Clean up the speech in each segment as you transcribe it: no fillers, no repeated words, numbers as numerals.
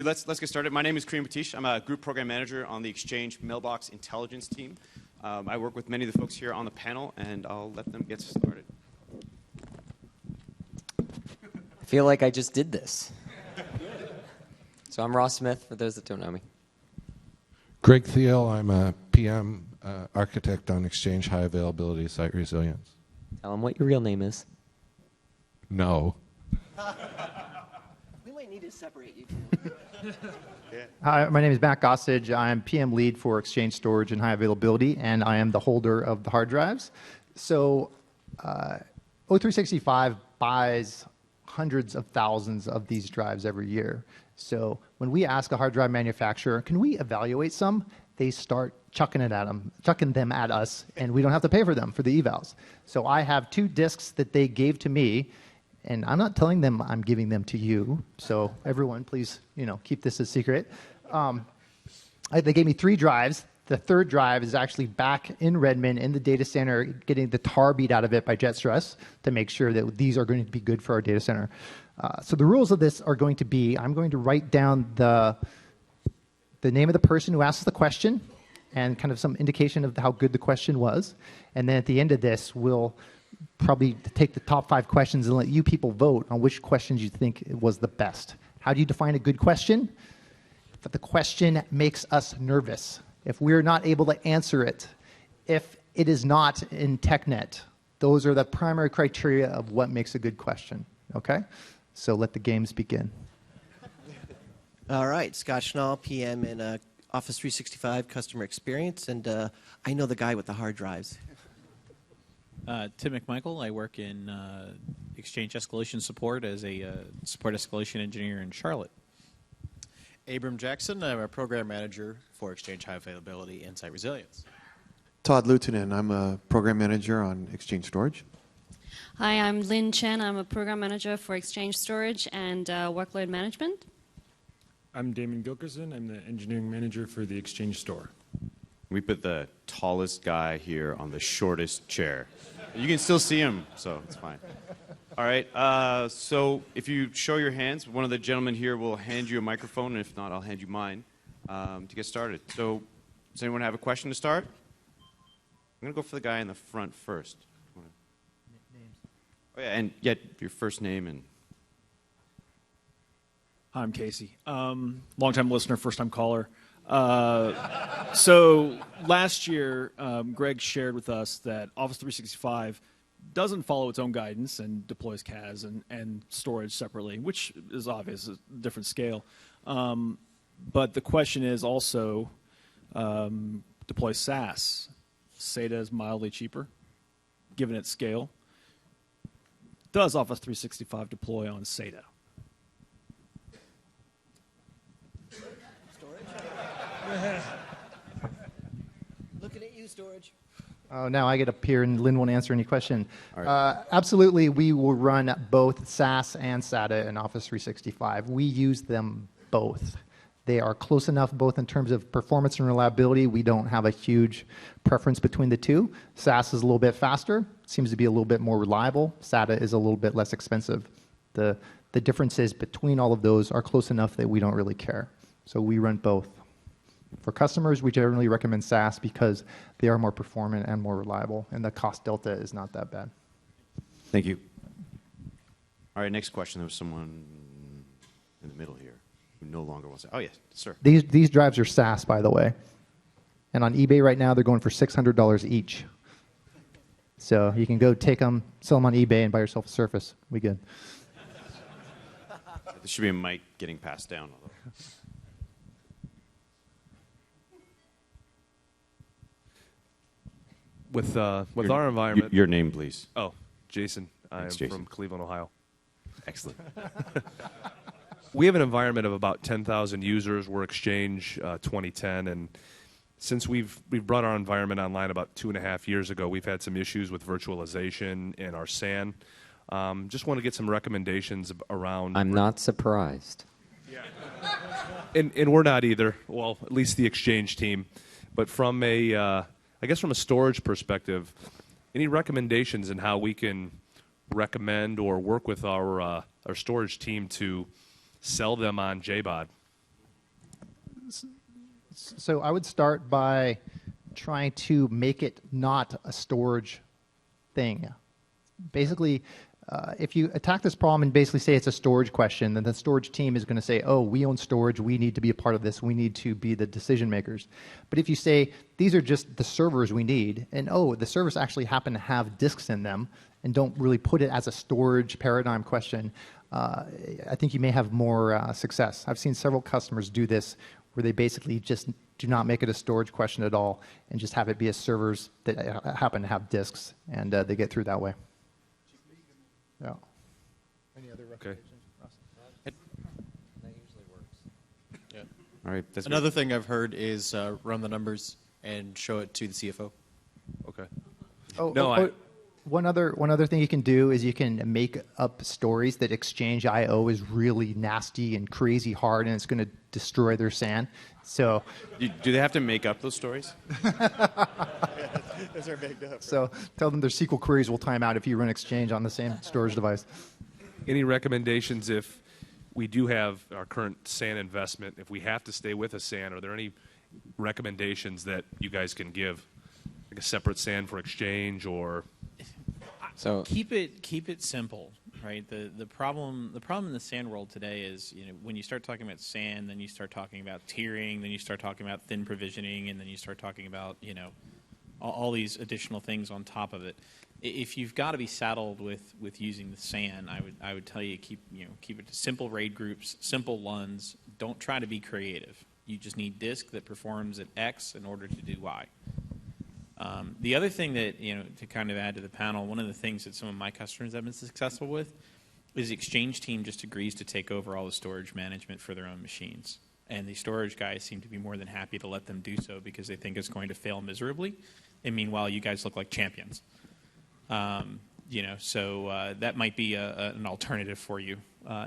Let's get started. My name is Kareem Patish. I'm a group program manager on the Exchange Mailbox Intelligence team. I work with many of the folks here on the panel, and I'll let them get started. I feel like I just did this. So I'm Ross Smith, for those that don't know me. Greg Thiel, I'm a PM architect on Exchange High Availability Site Resilience. Tell them what your real name is. No. We might need to separate you two. Hi, my name is Matt Gossage. I'm PM lead for Exchange Storage and High Availability, and I am the holder of the hard drives. So O365 buys hundreds of thousands of these drives every year. So when we ask a hard drive manufacturer, can we evaluate some? They start chucking them at us, and we don't have to pay for them for the evals. So I have 2 disks that they gave to me, and I'm not telling them I'm giving them to you. So everyone, please, keep this a secret. They gave me 3 drives. The 3rd drive is actually back in Redmond in the data center, getting the tar beat out of it by jet stress to make sure that these are going to be good for our data center. So the rules of this are going to be, I'm going to write down the name of the person who asked the question and kind of some indication of how good the question was. And then at the end of this, we'll probably take the top 5 questions and let you people vote on which questions you think was the best. How do you define a good question? If the question makes us nervous, if we're not able to answer it, if it is not in TechNet, those are the primary criteria of what makes a good question, okay? So let the games begin. All right, Scott Schnall, PM in Office 365 Customer Experience, and I know the guy with the hard drives. Tim McMichael. I work in Exchange Escalation Support as a support escalation engineer in Charlotte. Abram Jackson. I'm a program manager for Exchange High Availability and Site Resilience. Todd Lutonen. I'm a program manager on Exchange Storage. Hi, I'm Lynn Chen. I'm a program manager for Exchange Storage and Workload Management. I'm Damon Gilkerson. I'm the engineering manager for the Exchange Store. We put the tallest guy here on the shortest chair. You can still see him, so it's fine. All right, so if you show your hands, one of the gentlemen here will hand you a microphone, and if not, I'll hand you mine to get started. So does anyone have a question to start? I'm going to go for the guy in the front first. Oh, yeah, and yet your first name and... I'm Casey. Long-time listener, first-time caller. So last year, Greg shared with us that Office 365 doesn't follow its own guidance and deploys CAS and storage separately, which is obvious, a different scale. But the question is also deploy SAS. SATA is mildly cheaper, given its scale. Does Office 365 deploy on SATA? Looking at you, Storage. Oh, now I get up here and Lynn won't answer any question. Right. Absolutely, we will run both SAS and SATA in Office 365. We use them both. They are close enough both in terms of performance and reliability. We don't have a huge preference between the two. SAS is a little bit faster, seems to be a little bit more reliable. SATA is a little bit less expensive. The differences between all of those are close enough that we don't really care. So we run both. For customers, we generally recommend SAS because they are more performant and more reliable, and the cost delta is not that bad. Thank you. All right, next question. There was someone in the middle here who no longer wants to... Oh, yes, sir. These drives are SAS, by the way. And on eBay right now, they're going for $600 each. So you can go take them, sell them on eBay, and buy yourself a Surface. We good. There should be a mic getting passed down. With our environment... Your name, please. Oh, Jason. Thanks, I'm Jason. from Cleveland, Ohio. Excellent. We have an environment of about 10,000 users. We're Exchange 2010, and since we've brought our environment online about 2.5 years ago, we've had some issues with virtualization and our SAN. Just want to get some recommendations around... I'm not surprised. Yeah. And we're not either. Well, at least the Exchange team. But from a... I guess from a storage perspective, any recommendations in how we can recommend or work with our storage team to sell them on JBOD? So I would start by trying to make it not a storage thing. Basically, if you attack this problem and basically say it's a storage question, then the storage team is going to say, oh, we own storage, we need to be a part of this, we need to be the decision makers. But if you say, these are just the servers we need, and oh, the servers actually happen to have disks in them, and don't really put it as a storage paradigm question, I think you may have more success. I've seen several customers do this, where they basically just do not make it a storage question at all, and just have it be a servers that happen to have disks, and they get through that way. Yeah. Any other recommendations? That usually works. Yeah. All right. That's Another thing I've heard is run the numbers and show it to the CFO. Okay. One other thing you can do is you can make up stories that Exchange IO is really nasty and crazy hard, and it's going to destroy their SAN. So, do they have to make up those stories? Those are baked up. So tell them their SQL queries will time out if you run Exchange on the same storage device. Any recommendations if we do have our current SAN investment, if we have to stay with a SAN, are there any recommendations that you guys can give? Like a separate SAN for Exchange, or... So keep it simple, right? The problem in the SAN world today is, when you start talking about SAN, then you start talking about tiering, then you start talking about thin provisioning, and then you start talking about all these additional things on top of it. If you've got to be saddled with using the SAN, I would tell you keep it to simple RAID groups, simple LUNs. Don't try to be creative. You just need disk that performs at X in order to do Y. The other thing that, to kind of add to the panel, one of the things that some of my customers have been successful with is the Exchange team just agrees to take over all the storage management for their own machines. And the storage guys seem to be more than happy to let them do so because they think it's going to fail miserably. And meanwhile, you guys look like champions. So that might be an alternative for you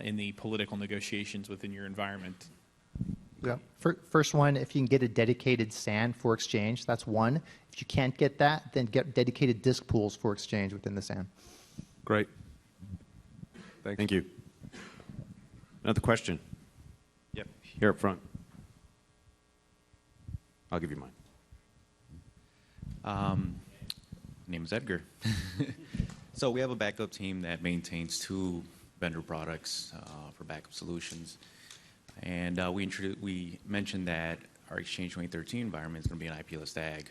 in the political negotiations within your environment. Yeah. First one, if you can get a dedicated SAN for Exchange, that's one. If you can't get that, then get dedicated disk pools for Exchange within the SAN. Great. Thank you. Another question? Yep, here up front. I'll give you mine. Name is Edgar. So we have a backup team that maintains 2 vendor products for backup solutions. And we mentioned that our Exchange 2013 environment is going to be an IP-less DAG.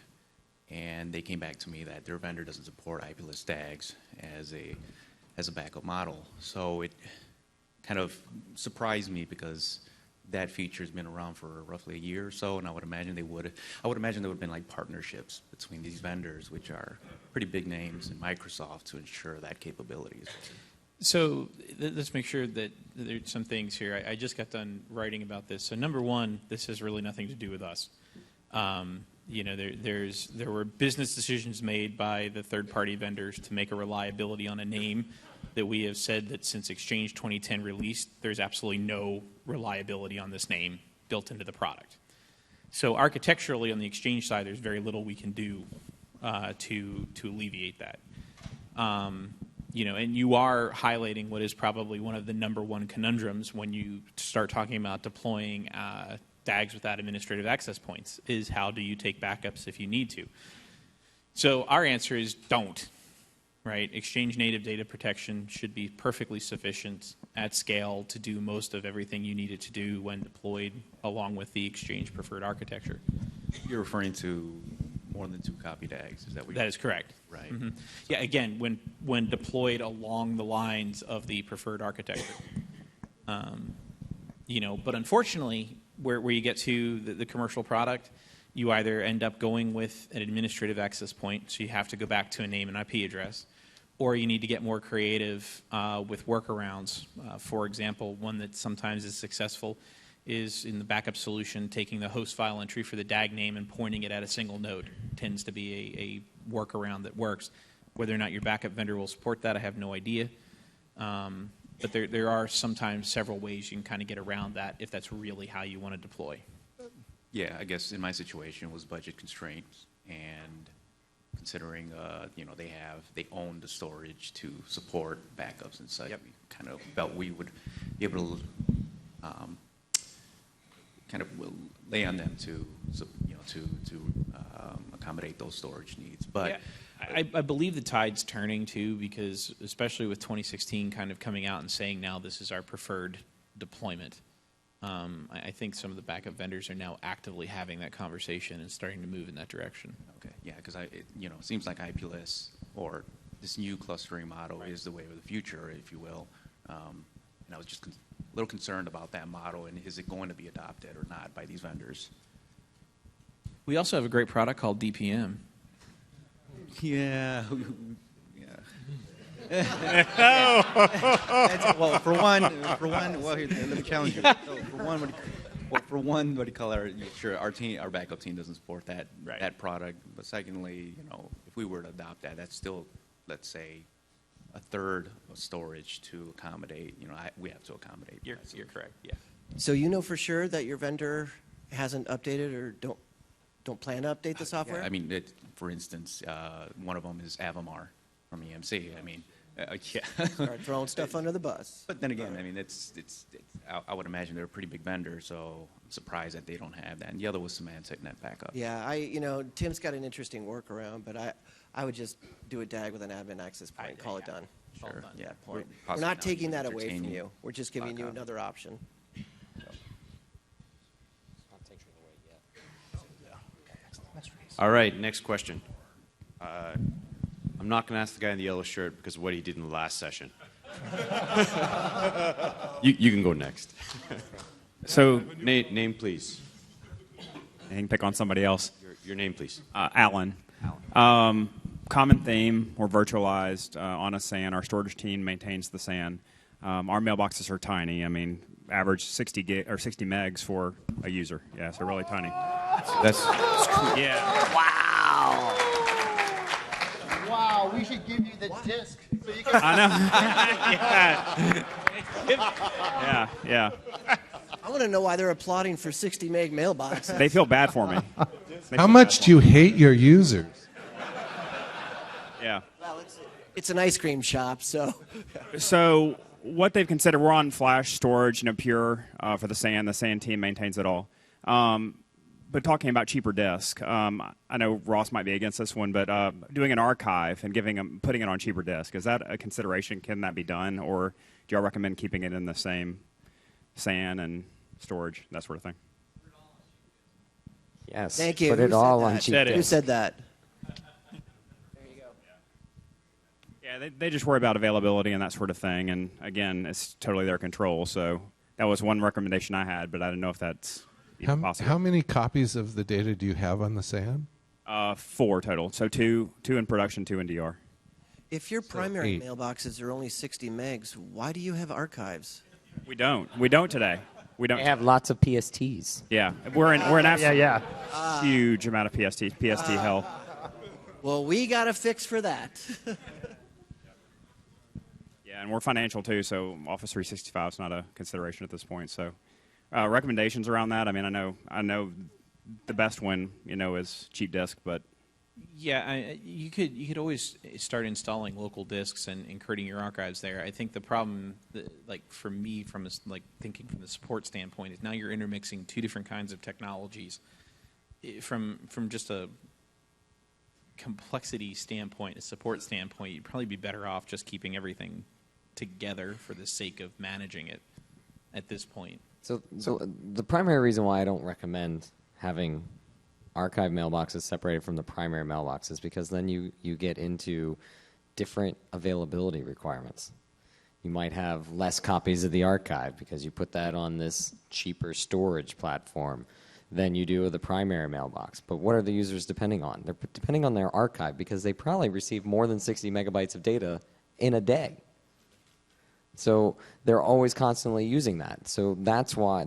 And they came back to me that their vendor doesn't support IP-less DAGs as a backup model. So it kind of surprised me because that feature has been around for roughly a year or so, and I would imagine there would have been like partnerships between these vendors, which are pretty big names, and Microsoft to ensure that capability. So let's make sure that there's some things here. I just got done writing about this. So number one, this has really nothing to do with us. There were business decisions made by the third-party vendors to make a reliability on a name that we have said that since Exchange 2010 released, there's absolutely no reliability on this name built into the product. So architecturally on the Exchange side, there's very little we can do to alleviate that. And you are highlighting what is probably one of the number one conundrums when you start talking about deploying DAGs without administrative access points, is how do you take backups if you need to? So our answer is don't, right? Exchange native data protection should be perfectly sufficient at scale to do most of everything you need it to do when deployed along with the Exchange preferred architecture. You're referring to more than 2 copy DAGs, is that what That is correct. Right. Mm-hmm. Yeah, again, when deployed along the lines of the preferred architecture. But unfortunately, where you get to the commercial product, you either end up going with an administrative access point, so you have to go back to a name and IP address, or you need to get more creative with workarounds. For example, one that sometimes is successful is in the backup solution, taking the host file entry for the DAG name and pointing it at a single node. Tends to be a workaround that works. Whether or not your backup vendor will support that, I have no idea. But there are sometimes several ways you can kind of get around that if that's really how you want to deploy. Yeah, I guess in my situation it was budget constraints, and considering they own the storage to support backups and such, we kind of felt we would be able to kind of will lay on them to accommodate those storage needs. But yeah, I believe the tide's turning too, because especially with 2016 kind of coming out and saying now this is our preferred deployment. I think some of the backup vendors are now actively having that conversation and starting to move in that direction. Okay, yeah, because it seems like IPLS or this new clustering model is the way of the future, if you will. And I was just a little concerned about that model, and is it going to be adopted or not by these vendors? We also have a great product called DPM. Yeah. Well, for one, well, here, let me challenge you. So for one, what do you call it? Sure, our backup team doesn't support that product. But secondly, if we were to adopt that, that's still, let's say, a third of storage to accommodate. We have to accommodate. You're correct. Yeah. So you know for sure that your vendor hasn't updated or don't plan to update the software? Yeah, I mean, for instance, one of them is Avamar from EMC. I mean, yeah. Start throwing stuff under the bus. But then again, I mean, I would imagine they're a pretty big vendor, so I'm surprised that they don't have that. And the other was Symantec Net Backup. Yeah, Tim's got an interesting workaround, but I would just do a DAG with an admin access point, call it done. Sure. Yeah. We're not taking that away from you. We're just giving you another option. All right, next question. I'm not going to ask the guy in the yellow shirt because of what he did in the last session. You can go next. So, name, please. I can pick on somebody else. Your name, please. Alan. Common theme, we're virtualized on a SAN. Our storage team maintains the SAN. Our mailboxes are tiny. I mean, average 60 megs for a user. Yeah, so really tiny. That's yeah. Wow. Wow, we should give you the disc so you can. I know. yeah. Yeah. I want to know why they're applauding for 60 meg mailboxes. They feel bad for me. How much do you hate your users? Yeah. Well, it's an ice cream shop, so. So what they've considered, we're on flash storage, pure for the SAN. The SAN team maintains it all. But talking about cheaper disk, I know Ross might be against this one, but doing an archive and putting it on cheaper disk, is that a consideration? Can that be done, or do y'all recommend keeping it in the same SAN and storage, that sort of thing? Yes. Thank you. Put it all on cheap disk. Who said that? Yeah, they just worry about availability and that sort of thing, and again, it's totally their control. So that was one recommendation I had, but I don't know if that's even possible. How many copies of the data do you have on the SAN? 4 total. So two in production, 2 in DR. If your primary mailboxes are only 60 megs, why do you have archives? We don't today. We don't. They have lots of PSTs. Yeah, we're an absolute huge amount of PST hell. Well, we got a fix for that. Yeah, and we're financial too, so Office 365 is not a consideration at this point. So, recommendations around that. I mean, I know, the best one is cheap disk, but yeah, you could always start installing local disks and creating your archives there. I think the problem, for me, from thinking from the support standpoint, is now you're intermixing 2 different kinds of technologies. From just a complexity standpoint, a support standpoint, you'd probably be better off just keeping everything together for the sake of managing it at this point. So the primary reason why I don't recommend having archive mailboxes separated from the primary mailboxes, because then you get into different availability requirements. You might have less copies of the archive because you put that on this cheaper storage platform than you do with the primary mailbox. But what are the users depending on? They're depending on their archive because they probably receive more than 60 megabytes of data in a day. So they're always constantly using that. So that's why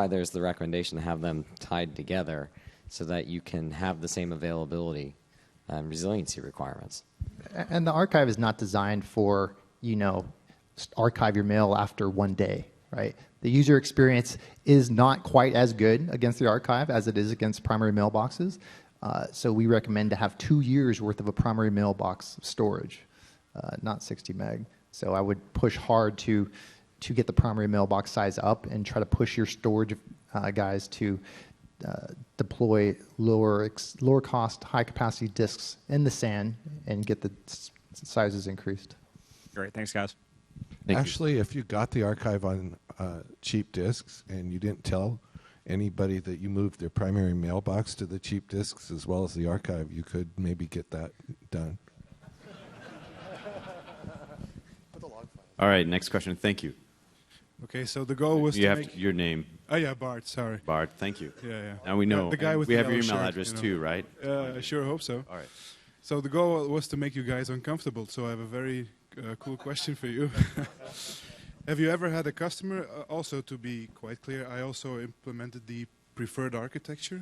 there's the recommendation to have them tied together so that you can have the same availability and resiliency requirements. And the archive is not designed for, archive your mail after one day, right? The user experience is not quite as good against the archive as it is against primary mailboxes. So we recommend to have 2 years worth of a primary mailbox storage, not 60 meg. So I would push hard to get the primary mailbox size up and try to push your storage guys to deploy lower cost, high capacity disks in the SAN and get the sizes increased. Great, thanks, guys. Actually, if you got the archive on cheap disks and you didn't tell anybody that you moved their primary mailbox to the cheap disks as well as the archive, you could maybe get that done. All right, next question. Thank you. Okay, so the goal was You to have make... your name. Oh, yeah, Bart, sorry. Bart, thank you. Yeah. Now we know. The guy with we the have your yellow email shirt, address you know. too, right? I sure hope so. All right. So the goal was to make you guys uncomfortable, so I have a very cool question for you. Have you ever had a customer, also to be quite clear, I also implemented the preferred architecture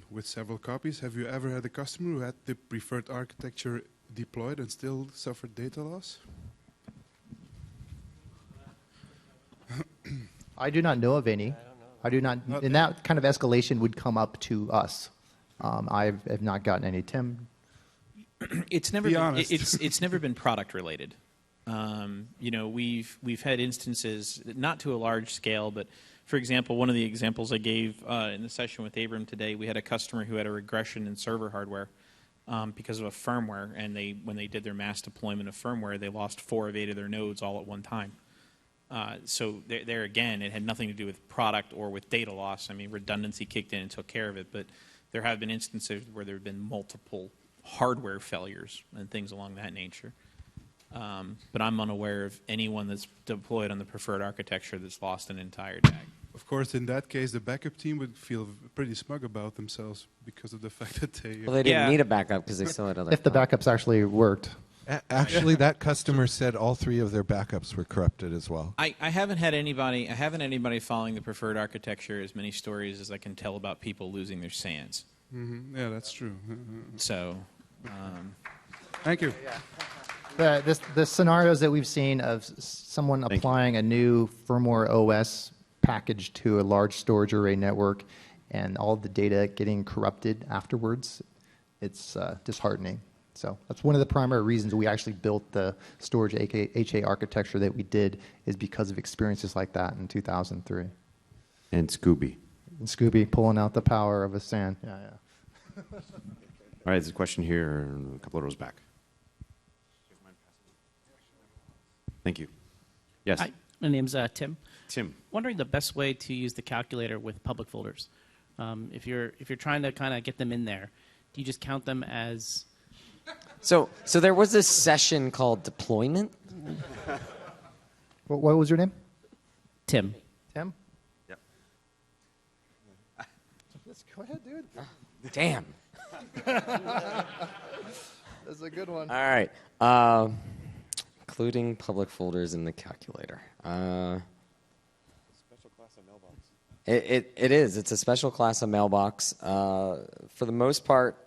with several copies. Have you ever had a customer who had the preferred architecture deployed and still suffered data loss? I do not know of any. I do not, and that kind of escalation would come up to us. I have not gotten any. Tim? It's never been, it's never been product related. You know, we've had instances, not to a large scale, but for example, one of the examples I gave in the session with Abram today, we had a customer who had a regression in server hardware because of a firmware, and when they did their mass deployment of firmware, they lost 4 of 8 of their nodes all at one time. So there again, it had nothing to do with product or with data loss. I mean, redundancy kicked in and took care of it, but there have been instances where there have been multiple hardware failures and things along that nature. But I'm unaware of anyone that's deployed on the preferred architecture that's lost an entire DAG. Of course, in that case, the backup team would feel pretty smug about themselves because of the fact that they... Well, they didn't need a backup because they still had other... If the backups actually worked. Actually, that customer said all 3 of their backups were corrupted as well. I haven't had anybody following the preferred architecture as many stories as I can tell about people losing their SANs. Mm-hmm. Yeah, that's true. So, thank you. The scenarios that we've seen of someone applying a new firmware OS package to a large storage array network and all the data getting corrupted afterwards, it's disheartening. So that's one of the primary reasons we actually built the storage HA architecture that we did, is because of experiences like that in 2003. And Scooby. And Scooby pulling out the power of a SAN. Yeah. All right, there's a question here, a couple of rows back. Thank you. Yes. Hi, my name's Tim. Tim. Wondering the best way to use the calculator with public folders. If you're trying to kind of get them in there, do you just count them as? So there was this session called deployment. What was your name? Tim. Tim? Yep. Go ahead, dude. Damn. That's a good one. All right. Including public folders in the calculator. Special class of mailbox. It is. It's a special class of mailbox. For the most part,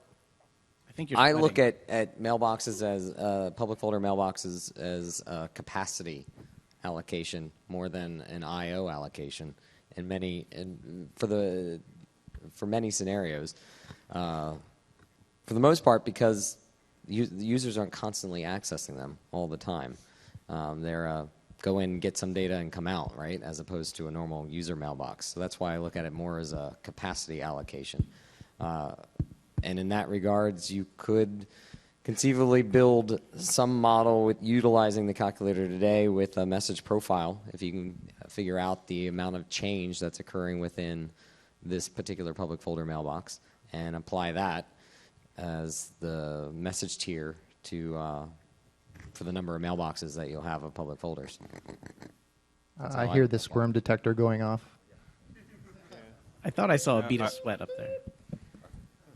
I look at mailboxes as public folder mailboxes as capacity allocation more than an I/O allocation for many scenarios. For the most part, because the users aren't constantly accessing them all the time. They're go in, get some data, and come out, right, as opposed to a normal user mailbox. So that's why I look at it more as a capacity allocation. And in that regards, you could conceivably build some model with utilizing the calculator today with a message profile, if you can figure out the amount of change that's occurring within this particular public folder mailbox, and apply that as the message tier to for the number of mailboxes that you'll have of public folders. I hear the squirm detector going off. I thought I saw a bead of sweat up there.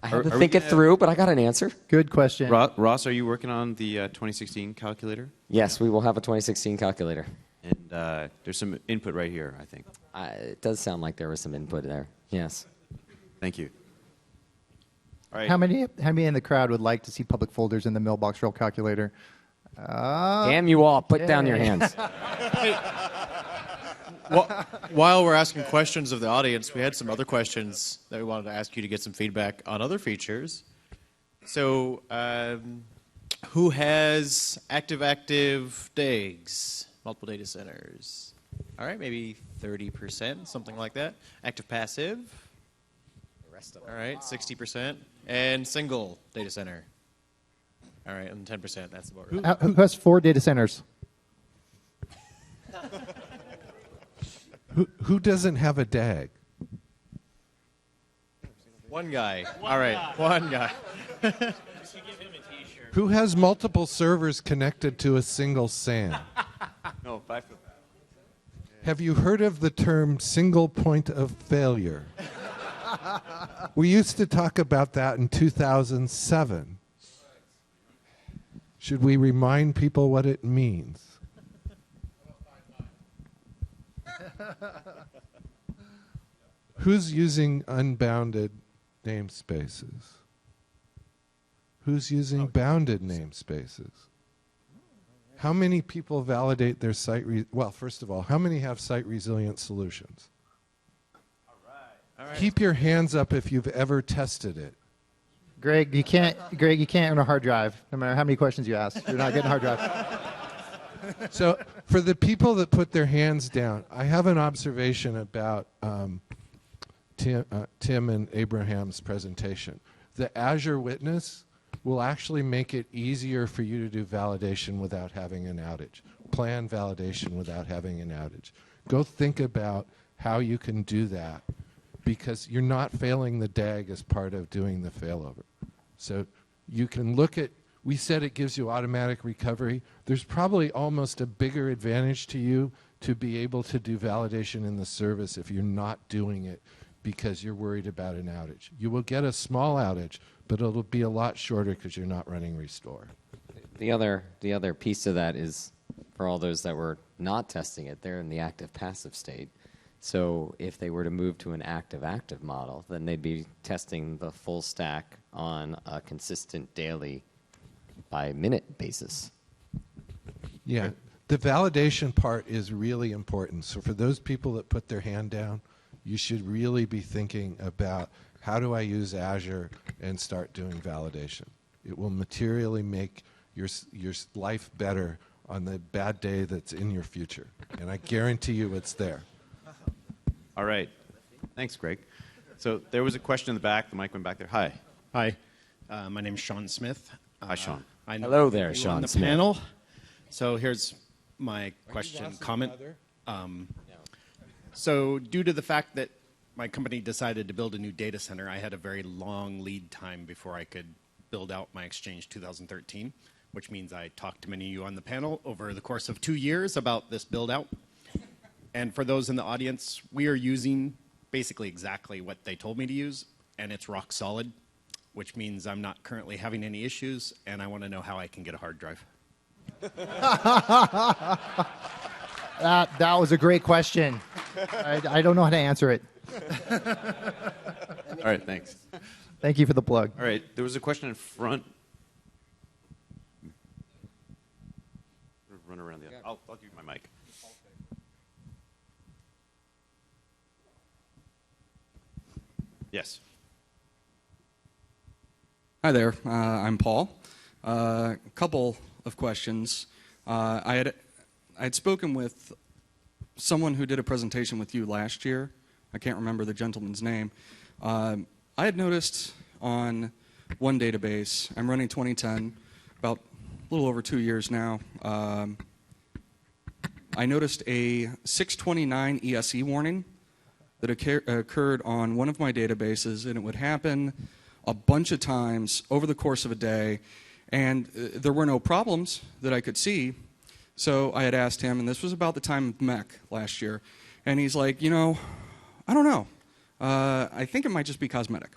I had to think it through, but I got an answer. Good question. Ross, are you working on the 2016 calculator? Yes, we will have a 2016 calculator. And there's some input right here, I think. It does sound like there was some input there. Yes. Thank you. All right. How many in the crowd would like to see public folders in the mailbox roll calculator? Damn you all. Put down your hands. While we're asking questions of the audience, we had some other questions that we wanted to ask you to get some feedback on other features. So, who has active DAGs, multiple data centers? All right, maybe 30%, something like that. Active passive. The rest of it. All right, 60%. And single data center. All right, and 10%. That's about right. Who has 4 data centers? Who doesn't have a DAG? One guy. All right, one guy. Who has multiple servers connected to a single SAN? No, I feel Have you heard of the term single point of failure? We used to talk about that in 2007. Should we remind people what it means? Who's using unbounded namespaces? Who's using bounded namespaces? How many people validate their site? Well, first of all, how many have site resilient solutions? All right. Keep your hands up if you've ever tested it. Greg, you can't earn a hard drive, no matter how many questions you ask. You're not getting a hard drive. So for the people that put their hands down, I have an observation about Tim and Abraham's presentation. The Azure Witness will actually make it easier for you to do validation without having an outage. Plan validation without having an outage. Go think about how you can do that, because you're not failing the DAG as part of doing the failover. So you can look at, we said it gives you automatic recovery. There's probably almost a bigger advantage to you to be able to do validation in the service if you're not doing it because you're worried about an outage. You will get a small outage, but it'll be a lot shorter because you're not running restore. The other piece of that is, for all those that were not testing it, they're in the active-passive state. So if they were to move to an active-active model, then they'd be testing the full stack on a consistent daily by minute basis. Yeah, the validation part is really important. So for those people that put their hand down, you should really be thinking about, how do I use Azure and start doing validation? It will materially make your life better on the bad day that's in your future. And I guarantee you it's there. All right. Thanks, Greg. So there was a question in the back. The mic went back there. Hi. Hi. My name's Sean Smith. Hi, Sean. I know Hello there, you Sean on the Smith. panel. So here's my question, comment. So due to the fact that my company decided to build a new data center, I had a very long lead time before I could build out my Exchange 2013, which means I talked to many of you on the panel over the course of 2 years about this build out. And for those in the audience, we are using basically exactly what they told me to use, and it's rock solid, which means I'm not currently having any issues, and I want to know how I can get a hard drive. That was a great question. I don't know how to answer it. All right, thanks. Thank you for the plug. All right, there was a question in front. Run around the other. I'll give you my mic. Yes. Hi there. I'm Paul. A couple of questions. I had spoken with someone who did a presentation with you last year. I can't remember the gentleman's name. I had noticed on one database, I'm running 2010, about a little over 2 years now. I noticed a 629 ESE warning that occurred on one of my databases, and it would happen a bunch of times over the course of a day, and there were no problems that I could see. So I had asked him, and this was about the time of MEC last year, and he's like, you know, I don't know. I think it might just be cosmetic.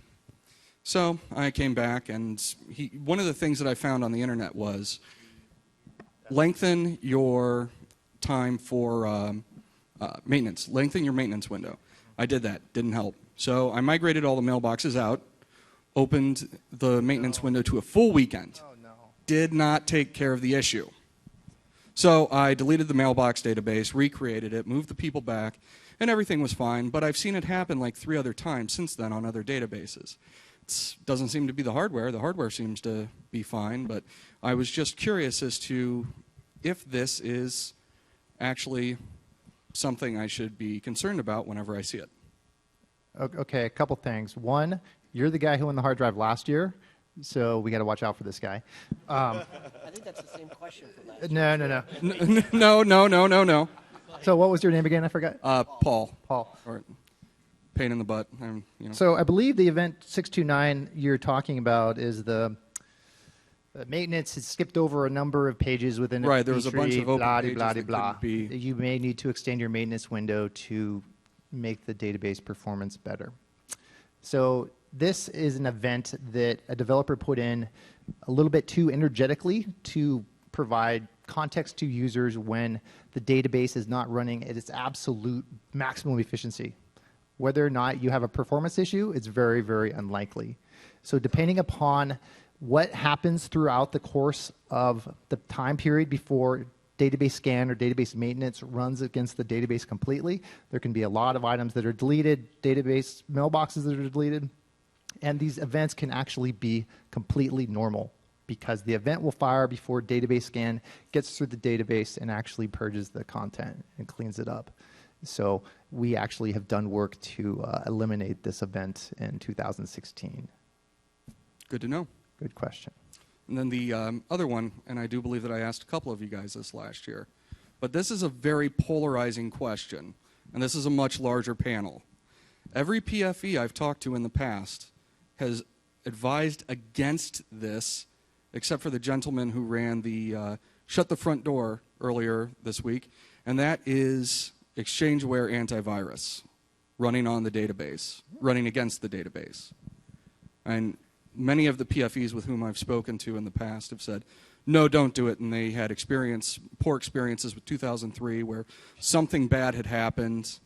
So I came back, and one of the things that I found on the internet was lengthen your time for maintenance, lengthen your maintenance window. I did that, didn't help. So I migrated all the mailboxes out, opened the maintenance window to a full weekend. Did not take care of the issue. So I deleted the mailbox database, recreated it, moved the people back, and everything was fine. But I've seen it happen like 3 other times since then on other databases. It doesn't seem to be the hardware. The hardware seems to be fine. But I was just curious as to if this is actually something I should be concerned about whenever I see it. Okay, a couple things. One, you're the guy who won the hard drive last year, so we got to watch out for this guy. I think that's the same question from last No, year. no. So what was your name again? I forgot. Paul. Paul. Or pain in the butt. So I believe the event 629 you're talking about is the maintenance has skipped over a number of pages within Right, there was a bunch of open blah, pages blah, that blah. couldn't be- You may need to extend your maintenance window to make the database performance better. So this is an event that a developer put in a little bit too energetically to provide context to users when the database is not running at its absolute maximum efficiency. Whether or not you have a performance issue, it's very, very unlikely. So depending upon what happens throughout the course of the time period before database scan or database maintenance runs against the database completely, there can be a lot of items that are deleted, database mailboxes that are deleted, and these events can actually be completely normal because the event will fire before database scan gets through the database and actually purges the content and cleans it up. So we actually have done work to eliminate this event in 2016. Good to know. Good question. And then the other one, and I do believe that I asked a couple of you guys this last year, but this is a very polarizing question, and this is a much larger panel. Every PFE I've talked to in the past has advised against this, except for the gentleman who ran the Shut the Front Door earlier this week, and that is Exchangeware antivirus running on the database, running against the database. And many of the PFEs with whom I've spoken to in the past have said, no, don't do it. And they had poor experiences with 2003 where something bad had happened.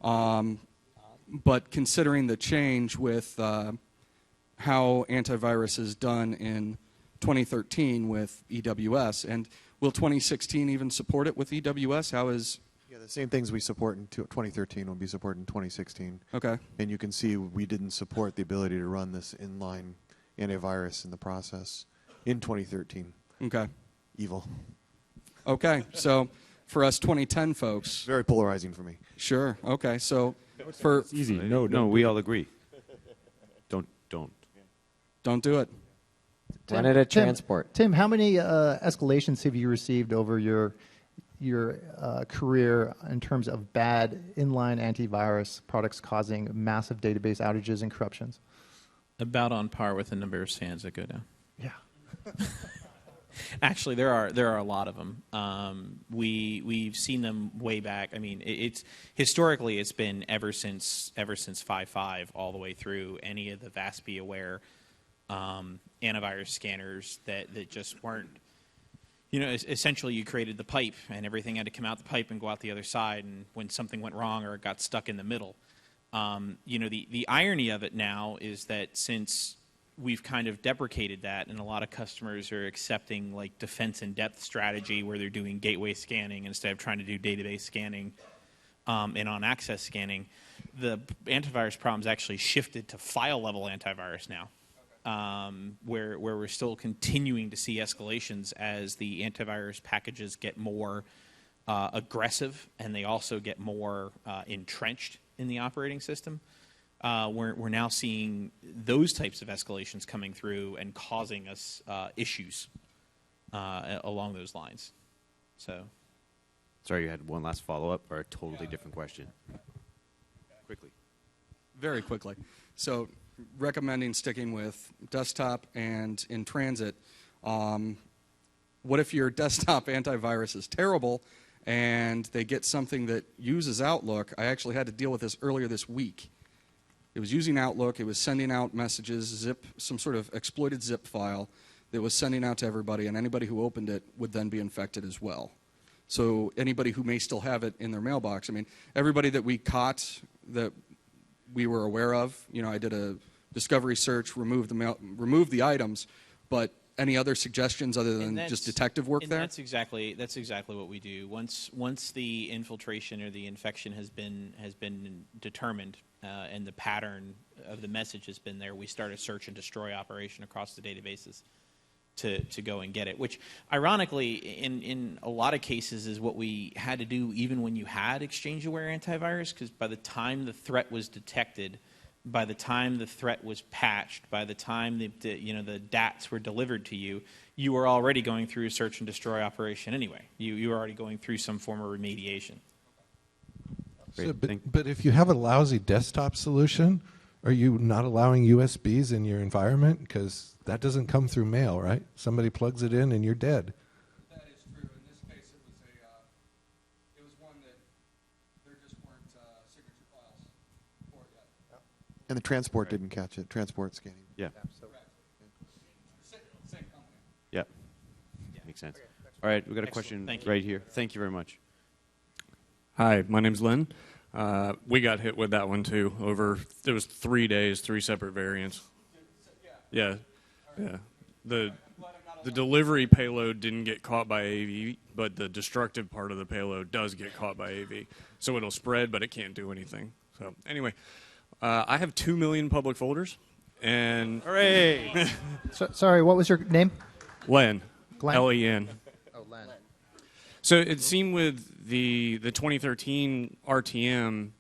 But considering the change with how antivirus is done in 2013 with EWS, and will 2016 even support it with EWS? How is... Yeah, the same things we support in 2013 will be supported in 2016. Okay. And you can see we didn't support the ability to run this inline antivirus in the process in 2013. Okay. Evil. Okay, so for us 2010 folks... Very polarizing for me. Sure, okay, so for... It's easy. No, we all agree. Don't. Don't do it. Run it at transport. Tim, how many escalations have you received over your career in terms of bad inline antivirus products causing massive database outages and corruptions? About on par with the number of SANs that go down. Yeah. Actually, there are a lot of them. We've seen them way back. I mean, it's historically it's been ever since 5.5 all the way through any of the VASP aware antivirus scanners that just weren't. You know, essentially you created the pipe and everything had to come out the pipe and go out the other side. And when something went wrong or it got stuck in the middle, you know, the irony of it now is that since we've kind of deprecated that, and a lot of customers are accepting like defense in depth strategy where they're doing gateway scanning instead of trying to do database scanning and on access scanning, the antivirus problem's actually shifted to file level antivirus now, where we're still continuing to see escalations as the antivirus packages get more aggressive and they also get more entrenched in the operating system. We're now seeing those types of escalations coming through and causing us issues along those lines. So, Sorry, you had one last follow-up or a totally different question. Quickly. Very quickly. So, recommending sticking with desktop and in transit. What if your desktop antivirus is terrible and they get something that uses Outlook? I actually had to deal with this earlier this week. It was using Outlook. It was sending out messages, some sort of exploited zip file that was sending out to everybody, and anybody who opened it would then be infected as well. So anybody who may still have it in their mailbox, I mean, everybody that we caught that we were aware of, you know, I did a discovery search, removed the items, but any other suggestions other than just detective work there? That's exactly what we do. Once the infiltration or the infection has been determined and the pattern of the message has been there, we start a search and destroy operation across the databases. to go and get it, which ironically in a lot of cases is what we had to do even when you had exchange-aware antivirus, because by the time the threat was detected, by the time the threat was patched, by the time the DATs were delivered to you, you were already going through a search and destroy operation anyway. You were already going through some form of remediation. So, but if you have a lousy desktop solution, are you not allowing USBs in your environment? Because that doesn't come through mail, right? Somebody plugs it in and you're dead. That is true. In this case, it was one that there just weren't signature files for it yet. And the transport didn't catch it. Transport scanning. Yeah. Same company. Yeah. Makes sense. All right, we've got a question right here. Thank you very much. Hi, my name's Lynn. We got hit with that one too. It was 3 days, 3 separate variants. Yeah. The delivery payload didn't get caught by AV, but the destructive part of the payload does get caught by AV. So it'll spread, but it can't do anything. So anyway, I have 2 million public folders, and hooray! Sorry, what was your name? Len. Glenn? L-E-N. Oh, Len. So it seemed with the 2013 RTM,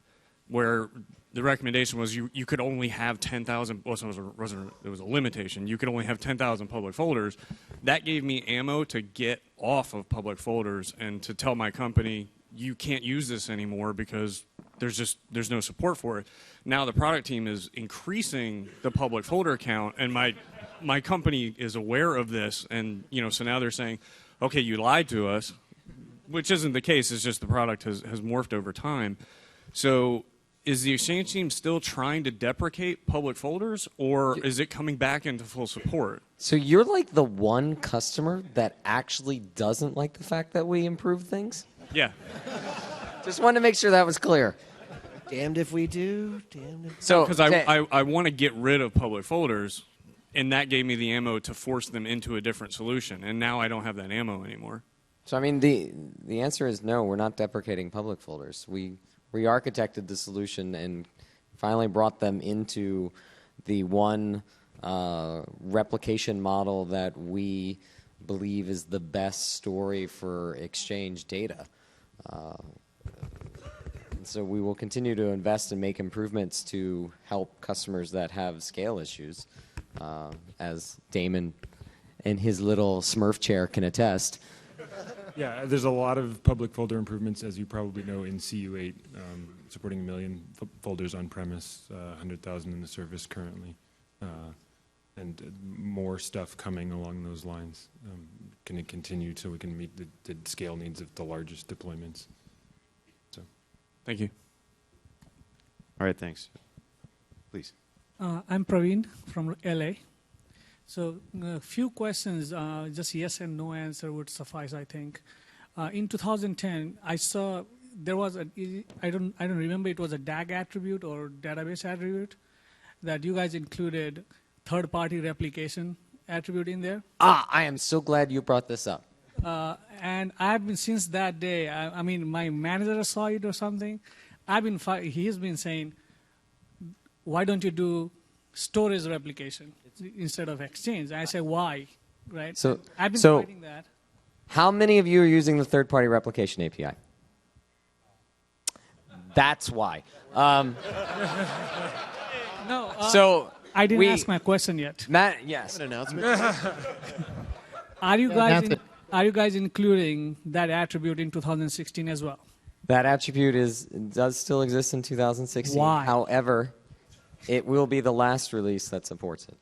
where the recommendation was you could only have 10,000. Well, it was a limitation. You could only have 10,000 public folders. That gave me ammo to get off of public folders and to tell my company you can't use this anymore because there's no support for it. Now the product team is increasing the public folder count, and my company is aware of this, and so now they're saying, okay, you lied to us, which isn't the case. It's just the product has morphed over time. So is the Exchange team still trying to deprecate public folders, or is it coming back into full support? So you're like the one customer that actually doesn't like the fact that we improve things? Yeah. Just wanted to make sure that was clear. Damned if we do, damned if... So, because I want to get rid of public folders, and that gave me the ammo to force them into a different solution, and now I don't have that ammo anymore. So, I mean, the answer is no, we're not deprecating public folders. We re-architected the solution and finally brought them into the one replication model that we believe is the best story for Exchange data. And so we will continue to invest and make improvements to help customers that have scale issues, as Damon in his little Smurf chair can attest. Yeah, there's a lot of public folder improvements, as you probably know, in CU8, supporting 1 million folders on premise, 100,000 in the service currently, and more stuff coming along those lines. Can it continue so we can meet the scale needs of the largest deployments? So, thank you. All right, thanks. Please. I'm Praveen from LA. So a few questions, just yes and no answer would suffice, I think. In 2010, I saw there was I don't remember, it was a DAG attribute or database attribute that you guys included third-party replication attribute in there. I am so glad you brought this up. And I've been, since that day, I mean, my manager saw it or something. He's been saying, why don't you do storage replication instead of Exchange? I say, why? Right? So I've been fighting that. How many of you are using the third-party replication API? That's why. No. So I didn't ask my question yet. Matt, yes. An announcement. Are you guys including that attribute in 2016 as well? That attribute does still exist in 2016. Why? However, it will be the last release that supports it.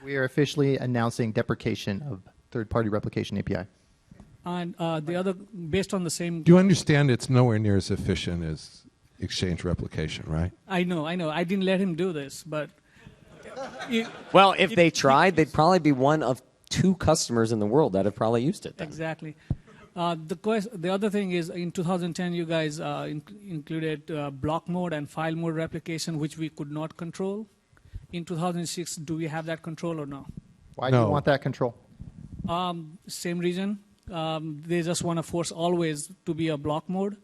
We are officially announcing deprecation of third-party replication API. And the other, based on the same... Do you understand it's nowhere near as efficient as Exchange replication, right? I know. I didn't let him do this, but... Well, if they tried, they'd probably be one of 2 customers in the world that have probably used it then. Exactly. The other thing is, in 2010, you guys included block mode and file mode replication, which we could not control. In 2006, do we have that control or no? Why do you want that control? Same reason. They just want to force always to be a block mode.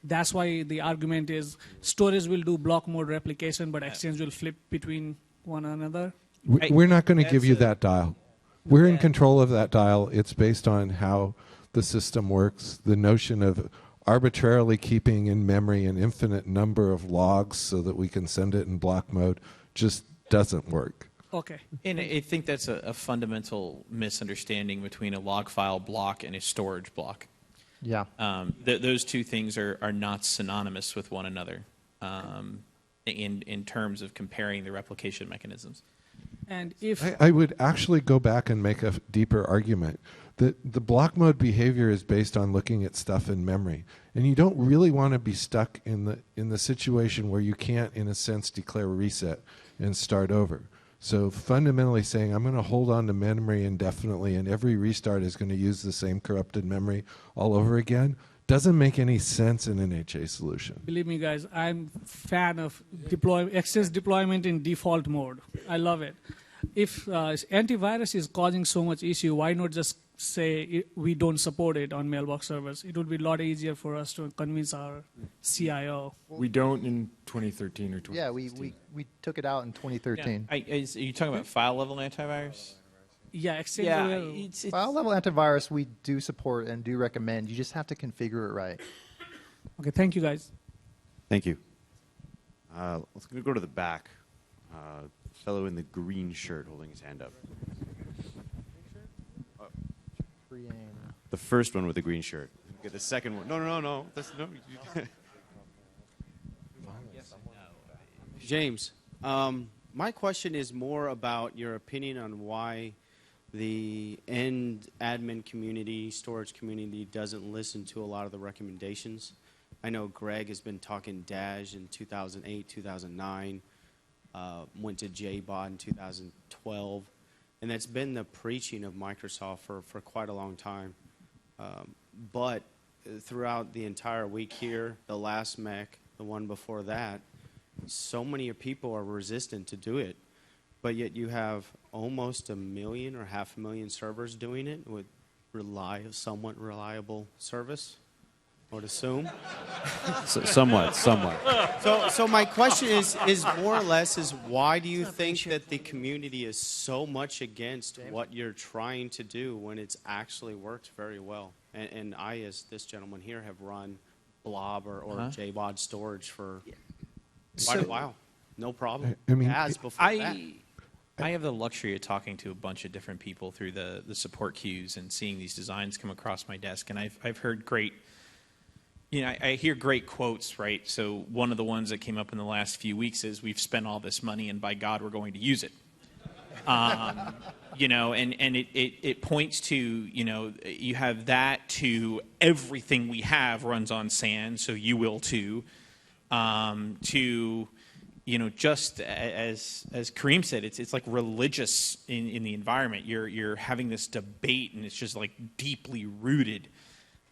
That's why the argument is storage will do block mode replication, but Exchange will flip between one another. We're not going to give you that dial. We're in control of that dial. It's based on how the system works. The notion of arbitrarily keeping in memory an infinite number of logs so that we can send it in block mode just doesn't work. Okay. And I think that's a fundamental misunderstanding between a log file block and a storage block. Yeah. Those two things are not synonymous with one another in terms of comparing the replication mechanisms. And if I would actually go back and make a deeper argument that the block mode behavior is based on looking at stuff in memory, and you don't really want to be stuck in the situation where you can't, in a sense, declare reset and start over. So fundamentally saying I'm going to hold on to memory indefinitely and every restart is going to use the same corrupted memory all over again doesn't make any sense in an HA solution. Believe me, guys, I'm fan of access deployment in default mode. I love it. If antivirus is causing so much issue, why not just say we don't support it on mailbox servers? It would be a lot easier for us to convince our CIO. We don't in 2013 or 2016. Yeah, we took it out in 2013. Yeah. Are you talking about file level antivirus? Yeah, File level antivirus we do support and do recommend. You just have to configure it right. Okay, thank you, guys. Thank you. Let's go to the back. Fellow in the green shirt holding his hand up. The first one with the green shirt. Okay, the second one. No. That's, no. James, my question is more about your opinion on why the end admin community, storage community, doesn't listen to a lot of the recommendations. I know Greg has been talking DAS in 2008, 2009, went to JBOD in 2012, and that's been the preaching of Microsoft for quite a long time. But throughout the entire week here, the last MEC, the one before that, so many people are resistant to do it. But yet you have almost 1 million or 500,000 servers doing it with somewhat reliable service, I would assume. Somewhat. So my question is more or less is why do you think that the community is so much against what you're trying to do when it's actually worked very well? And I, as this gentleman here, have run blob or JBOD storage for quite a while. No problem. I mean, As before that. I have the luxury of talking to a bunch of different people through the support queues and seeing these designs come across my desk, and I've heard great, I hear great quotes, right? So one of the ones that came up in the last few weeks is, "We've spent all this money, and by God, we're going to use it." And it points to, you have that to everything we have runs on SAN, so you will too. To just as Kareem said, it's like religious in the environment. You're having this debate, and it's just like deeply rooted.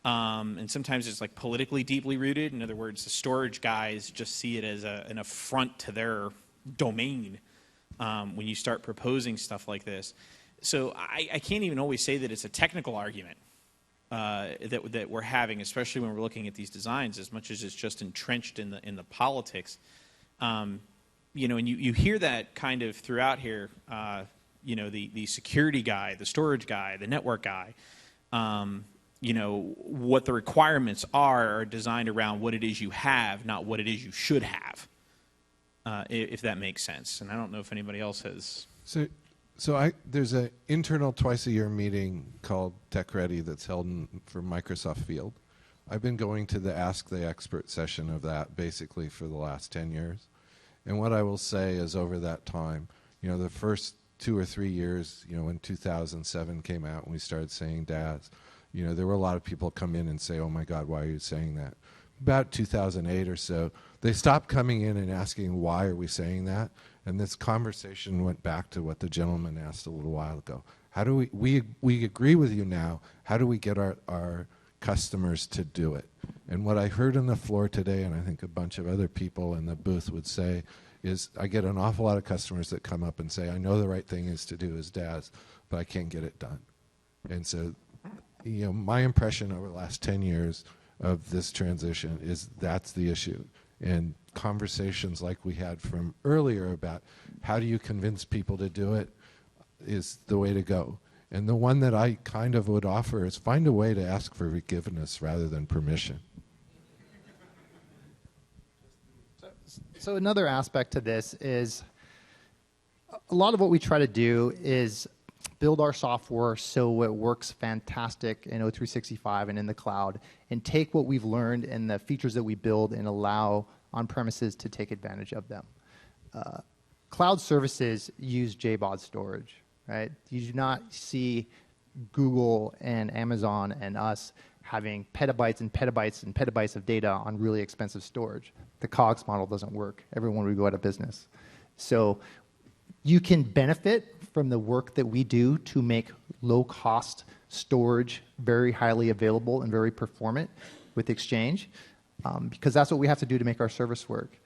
And sometimes it's like politically deeply rooted. In other words, the storage guys just see it as an affront to their domain when you start proposing stuff like this. So I can't even always say that it's a technical argument that we're having, especially when we're looking at these designs, as much as it's just entrenched in the politics. And you hear that kind of throughout here. The security guy, the storage guy, the network guy. What the requirements are designed around what it is you have, not what it is you should have, if that makes sense. And I don't know if anybody else has. So there's an internal twice-a-year meeting called Tech Ready that's held for Microsoft Field. I've been going to the Ask the Expert session of that basically for the last 10 years. And what I will say is over that time, the first 2 or 3 years, when 2007 came out and we started saying DAS, there were a lot of people come in and say, "Oh my God, why are you saying that?" About 2008 or so, they stopped coming in and asking, "Why are we saying that?" And this conversation went back to what the gentleman asked a little while ago. How do we agree with you now, how do we get our customers to do it? And what I heard on the floor today, and I think a bunch of other people in the booth would say, is I get an awful lot of customers that come up and say, "I know the right thing is to do is DAS, but I can't get it done." And so my impression over the last 10 years of this transition is that's the issue. And conversations like we had from earlier about how do you convince people to do it is the way to go. And the one that I kind of would offer is find a way to ask for forgiveness rather than permission. So another aspect to this is a lot of what we try to do is build our software so it works fantastic in O365 and in the cloud, and take what we've learned and the features that we build and allow on-premises to take advantage of them. Cloud services use JBOD storage, right? You do not see Google and Amazon and us having petabytes and petabytes and petabytes of data on really expensive storage. The COGS model doesn't work. Everyone would go out of business. So you can benefit from the work that we do to make low-cost storage very highly available and very performant with Exchange, because that's what we have to do to make our service work.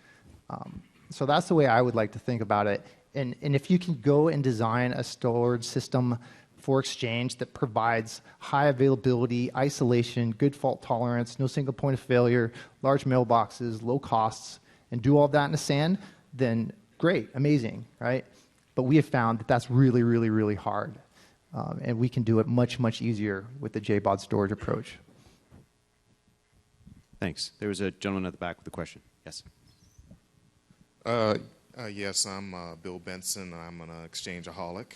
So that's the way I would like to think about it. And if you can go and design a storage system for Exchange that provides high availability, isolation, good fault tolerance, no single point of failure, large mailboxes, low costs, and do all that in the SAN, then great, amazing, right? But we have found that that's really, really, really hard. And we can do it much, much easier with the JBOD storage approach. Thanks. There was a gentleman at the back with a question. Yes. Yes, I'm Bill Benson. I'm an exchangeaholic.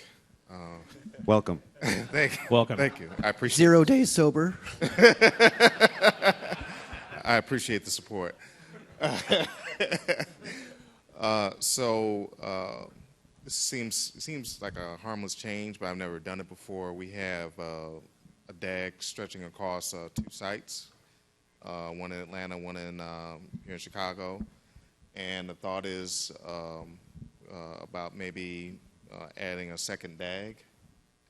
Welcome. Thank you. Welcome. Thank you. I appreciate 0 days sober. I appreciate the support. This seems like a harmless change, but I've never done it before. We have a DAG stretching across 2 sites, one in Atlanta, one in here in Chicago. And the thought is about maybe adding a second DAG.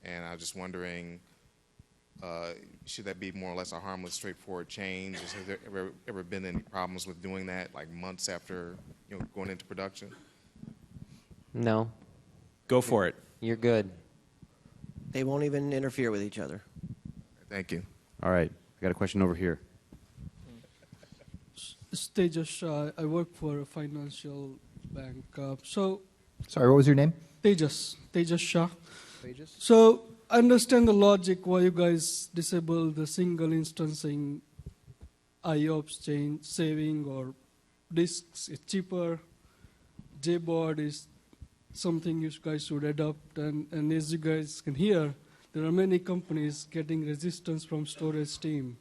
And I was just wondering, should that be more or less a harmless, straightforward change? Has there ever been any problems with doing that, like months after going into production? No. Go for it. You're good. They won't even interfere with each other. Thank you. All right. I got a question over here. Tejas Shah. I work for a financial bank. Sorry, what was your name? Tejas Shah. So I understand the logic why you guys disable the single instancing IOPS chain saving or disks. It's cheaper. JBOD is something you guys should adopt. And as you guys can hear, there are many companies getting resistance from storage team.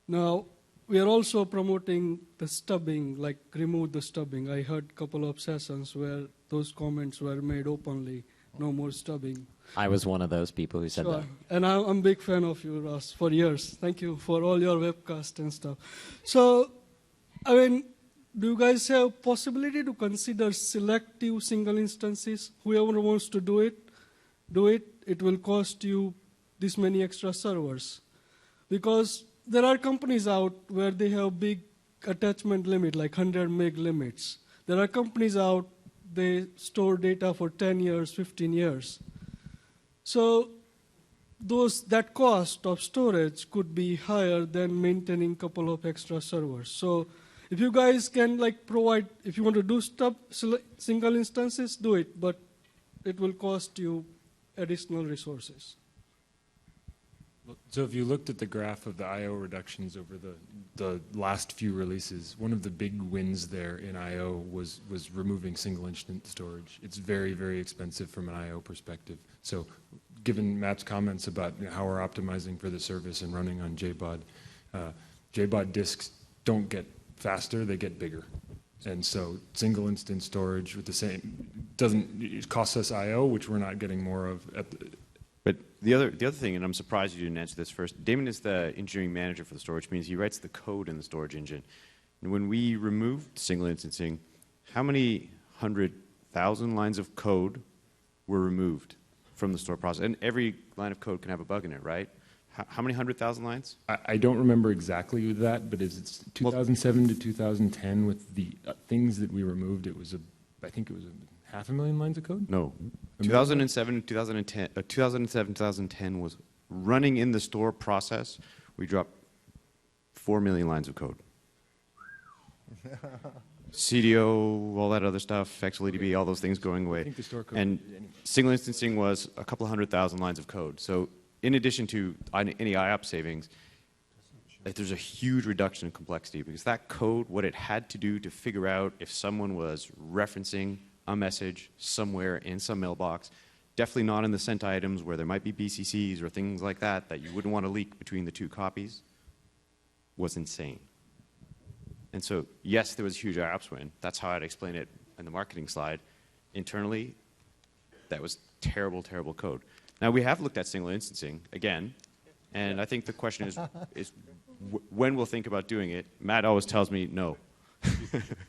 Now, we are also promoting the stubbing, like remove the stubbing. I heard a couple of sessions where those comments were made openly, no more stubbing. I was one of those people who said that. And I'm a big fan of you, Ross, for years. Thank you for all your webcasts and stuff. So, I mean, do you guys have possibility to consider selective single instances? Whoever wants to do it, do it. It will cost you this many extra servers. Because there are companies out where they have big attachment limit, like 100 meg limits. There are companies out, they store data for 10 years, 15 years. So that cost of storage could be higher than maintaining a couple of extra servers. So if you guys can provide, if you want to do single instances, do it, but it will cost you additional resources. So if you looked at the graph of the I/O reductions over the last few releases, one of the big wins there in I/O was removing single instant storage. It's very, very expensive from an I/O perspective. So given Matt's comments about how we're optimizing for the service and running on JBOD, JBOD disks don't get faster, they get bigger. And so single instant storage with the same, it costs us I/O, which we're not getting more of at the. But the other thing, and I'm surprised you didn't answer this first, Damon is the engineering manager for the storage, means he writes the code in the storage engine. And when we removed single instancing, how many 100,000 lines of code were removed from the store process? And every line of code can have a bug in it, right? How many 100,000 lines? I don't remember exactly that, but it's 2007 to 2010 with the things that we removed. I think it was 500,000 lines of code? No. 2007, 2010 was running in the store process. We dropped 4 million lines of code. CDO, all that other stuff, XLEDB, all those things going away. think the store code And did anyway. single instancing was a couple 100,000 lines of code. So in addition to any IOPS savings, there's a huge reduction in complexity because that code, what it had to do to figure out if someone was referencing a message somewhere in some mailbox, definitely not in the sent items where there might be BCCs or things like that that you wouldn't want to leak between the two copies, was insane. And so, yes, there was a huge IOPS win. That's how I'd explain it in the marketing slide. Internally, that was terrible, terrible code. Now, we have looked at single instancing again, and I think the question is when we'll think about doing it. Matt always tells me no.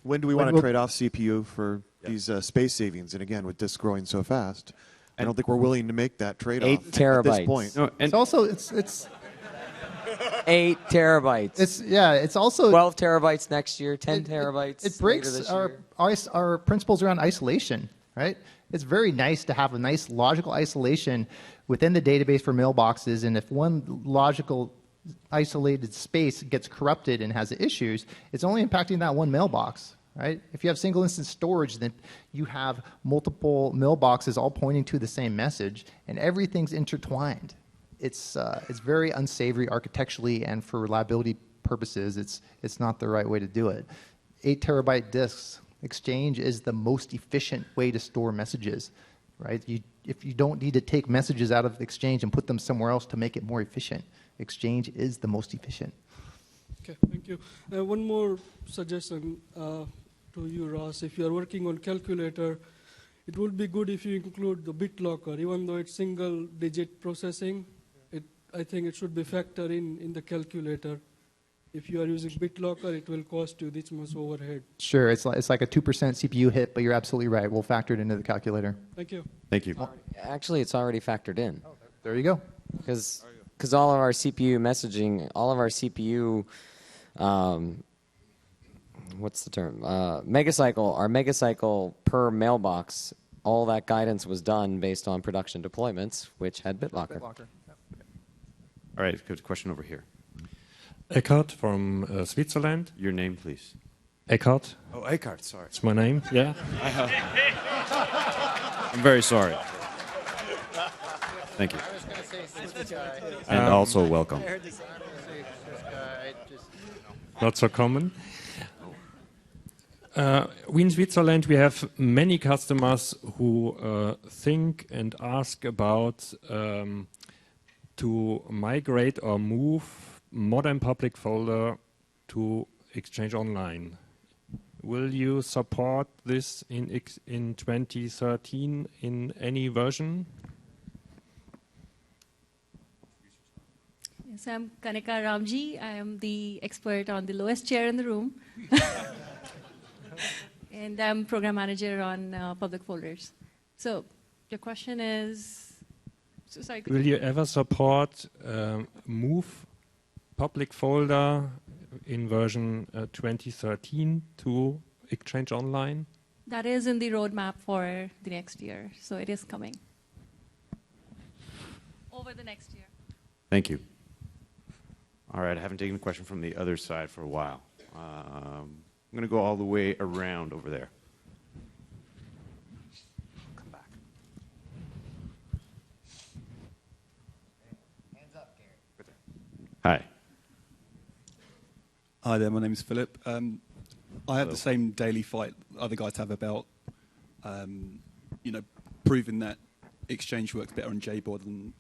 When do we want to trade off CPU for these space savings? And again, with disk growing so fast, I don't think we're willing to make that trade-off 8 terabytes. at this point. No, and It's also it's 8 terabytes. it's also 12 terabytes next year, 10 terabytes. It breaks later this year. our principles around isolation, right? It's very nice to have a nice logical isolation within the database for mailboxes, and if one logical isolated space gets corrupted and has issues, it's only impacting that one mailbox, right? If you have single instance storage, then you have multiple mailboxes all pointing to the same message, and everything's intertwined. It's very unsavory architecturally, and for reliability purposes, it's not the right way to do it. 8 terabyte disks. Exchange is the most efficient way to store messages, right? If you don't need to take messages out of Exchange and put them somewhere else to make it more efficient, Exchange is the most efficient. Okay, thank you. One more suggestion to you, Ross. If you are working on calculator, it would be good if you include the BitLocker. Even though it's single-digit processing, I think it should be factored in the calculator. If you are using BitLocker, it will cost you this much overhead. Sure, it's like a 2% CPU hit, but you're absolutely right. We'll factor it into the calculator. Thank you. Thank you. Actually, it's already factored in. There you go. Because all of our CPU messaging, all of our CPU, what's the term? Megacycle, our megacycle per mailbox, all that guidance was done based on production deployments, which had BitLocker. All right, good question over here. Eckhart from Switzerland. Your name, please. Eckhart. Oh, Eckhart, sorry. It's my name, yeah. I'm very sorry. Thank you. And also welcome. Not so common. We in Switzerland, we have many customers who think and ask about to migrate or move modern public folder to Exchange Online. Will you support this in 2013 in any version? Yes, I'm Kanika Ramji. I am the expert on the lowest chair in the room. And I'm program manager on public folders. So your question is, so sorry. Will you ever support move public folder in version 2013 to Exchange Online? That is in the roadmap for the next year, so it is coming. Over the next year. Thank you. All right, I haven't taken a question from the other side for a while. I'm going to go all the way around over there. Come back. Hands up, Gary. Hi. Hi there, my name is Philip. I have the same daily fight other guys have about, proving that Exchange works better on JBoard. And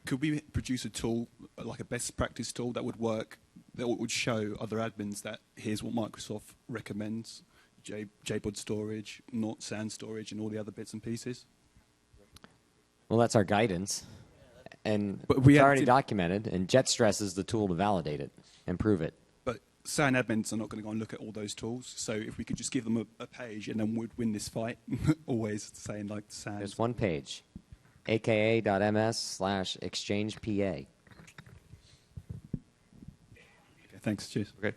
could we produce a tool, like a best practice tool that would work, that would show other admins that here's what Microsoft recommends, JBoard storage, not SAN storage, and all the other bits and pieces? Well, that's our guidance. And But we it's have already to- documented, and JetStress is the tool to validate it and prove it. But SAN admins are not going to go and look at all those tools. So if we could just give them a page and then we'd win this fight, always saying like SAN. There's one page, aka.ms/exchangepA. Okay, thanks. Cheers. Okay.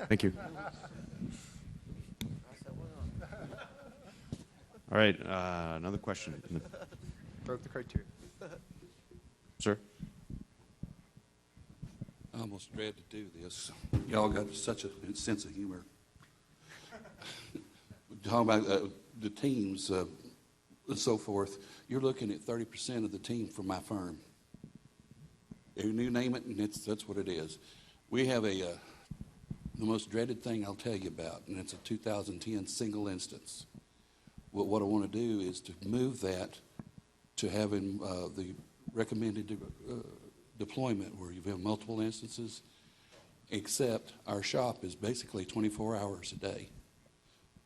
Thank you. All right, another question. Broke the criteria. Sir? I almost dread to do this. Y'all got such a sense of humor. talking about the teams and so forth, you're looking at 30% of the team from my firm. You name it, and that's what it is. We have the most dreaded thing I'll tell you about, and it's a 2010 single instance. What I want to do is to move that to having the recommended deployment where you have multiple instances, except our shop is basically 24 hours a day.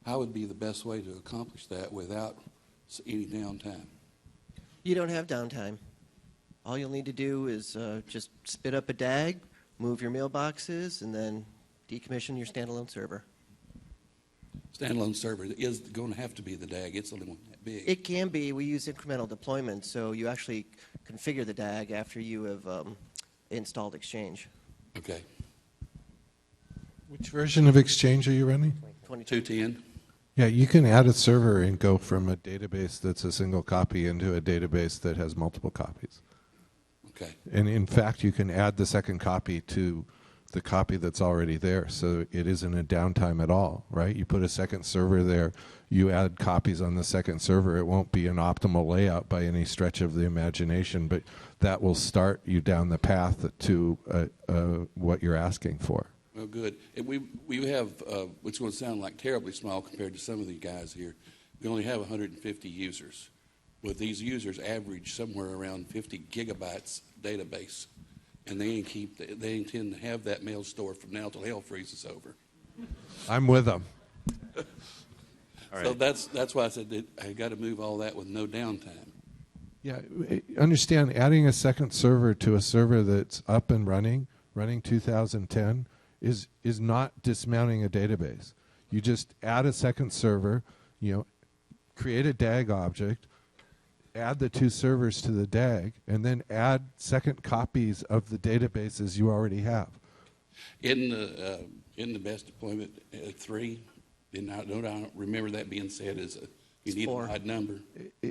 How would be the best way to accomplish that without any downtime? You don't have downtime. All you'll need to do is just spit up a DAG, move your mailboxes, and then decommission your standalone server. Standalone server is going to have to be the DAG. It's only one that big. It can be. We use incremental deployment, so you actually configure the DAG after you have installed Exchange. Okay. Which version of Exchange are you running? 210. Yeah, you can add a server and go from a database that's a single copy into a database that has multiple copies. Okay. And in fact, you can add the second copy to the copy that's already there, so it isn't a downtime at all, right? You put a second server there, you add copies on the second server. It won't be an optimal layout by any stretch of the imagination, but that will start you down the path to what you're asking for. Well, good. And we have, what's going to sound like terribly small compared to some of the guys here, we only have 150 users. But these users average somewhere around 50 gigabytes database. And they intend to have that mail stored from now till hell freezes over. I'm with them. So that's why I said that I got to move all that with no downtime. Yeah, understand, adding a second server to a server that's up and running 2010, is not dismounting a database. You just add a second server, create a DAG object, add the two servers to the DAG, and then add second copies of the databases you already have. In the best deployment, 3, I don't remember that being said as you need 4. An odd number.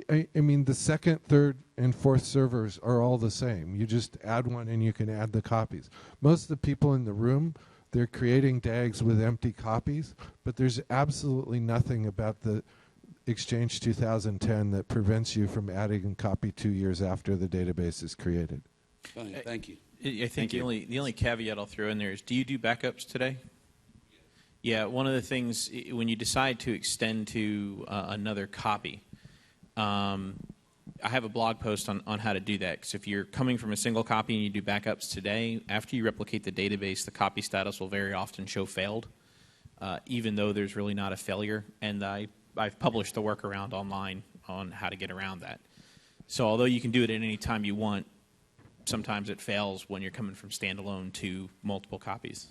I mean, the second, third, and fourth servers are all the same. You just add one and you can add the copies. Most of the people in the room, they're creating DAGs with empty copies, but there's absolutely nothing about the Exchange 2010 that prevents you from adding a copy 2 years after the database is created. Fine, thank you. I think the only caveat I'll throw in there is, do you do backups today? Yeah, one of the things, when you decide to extend to another copy, I have a blog post on how to do that. Because if you're coming from a single copy and you do backups today, after you replicate the database, the copy status will very often show failed, even though there's really not a failure. And I've published the workaround online on how to get around that. So although you can do it at any time you want, sometimes it fails when you're coming from standalone to multiple copies.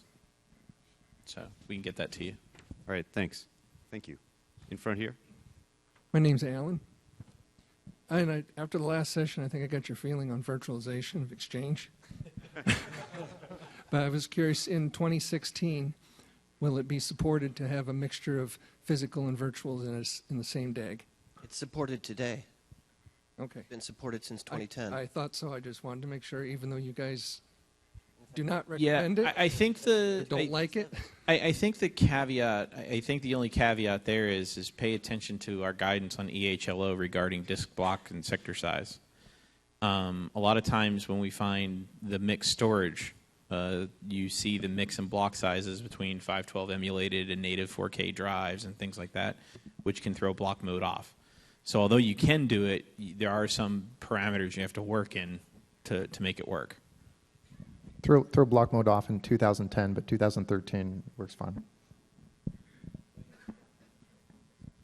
So we can get that to you. All right, thanks. Thank you. In front here. My name's Alan. And after the last session, I think I got your feeling on virtualization of Exchange. But I was curious, in 2016, will it be supported to have a mixture of physical and virtual in the same DAG? It's supported today. Okay. It's been supported since 2010. I thought so. I just wanted to make sure, even though you guys do not recommend it. I think don't like it. I think the caveat. I think the only caveat there is pay attention to our guidance on EHLO regarding disk block and sector size. A lot of times when we find the mixed storage, you see the mix and block sizes between 512 emulated and native 4K drives and things like that, which can throw block mode off. So although you can do it, there are some parameters you have to work in to make it work. Throw block mode off in 2010, but 2013 works fine.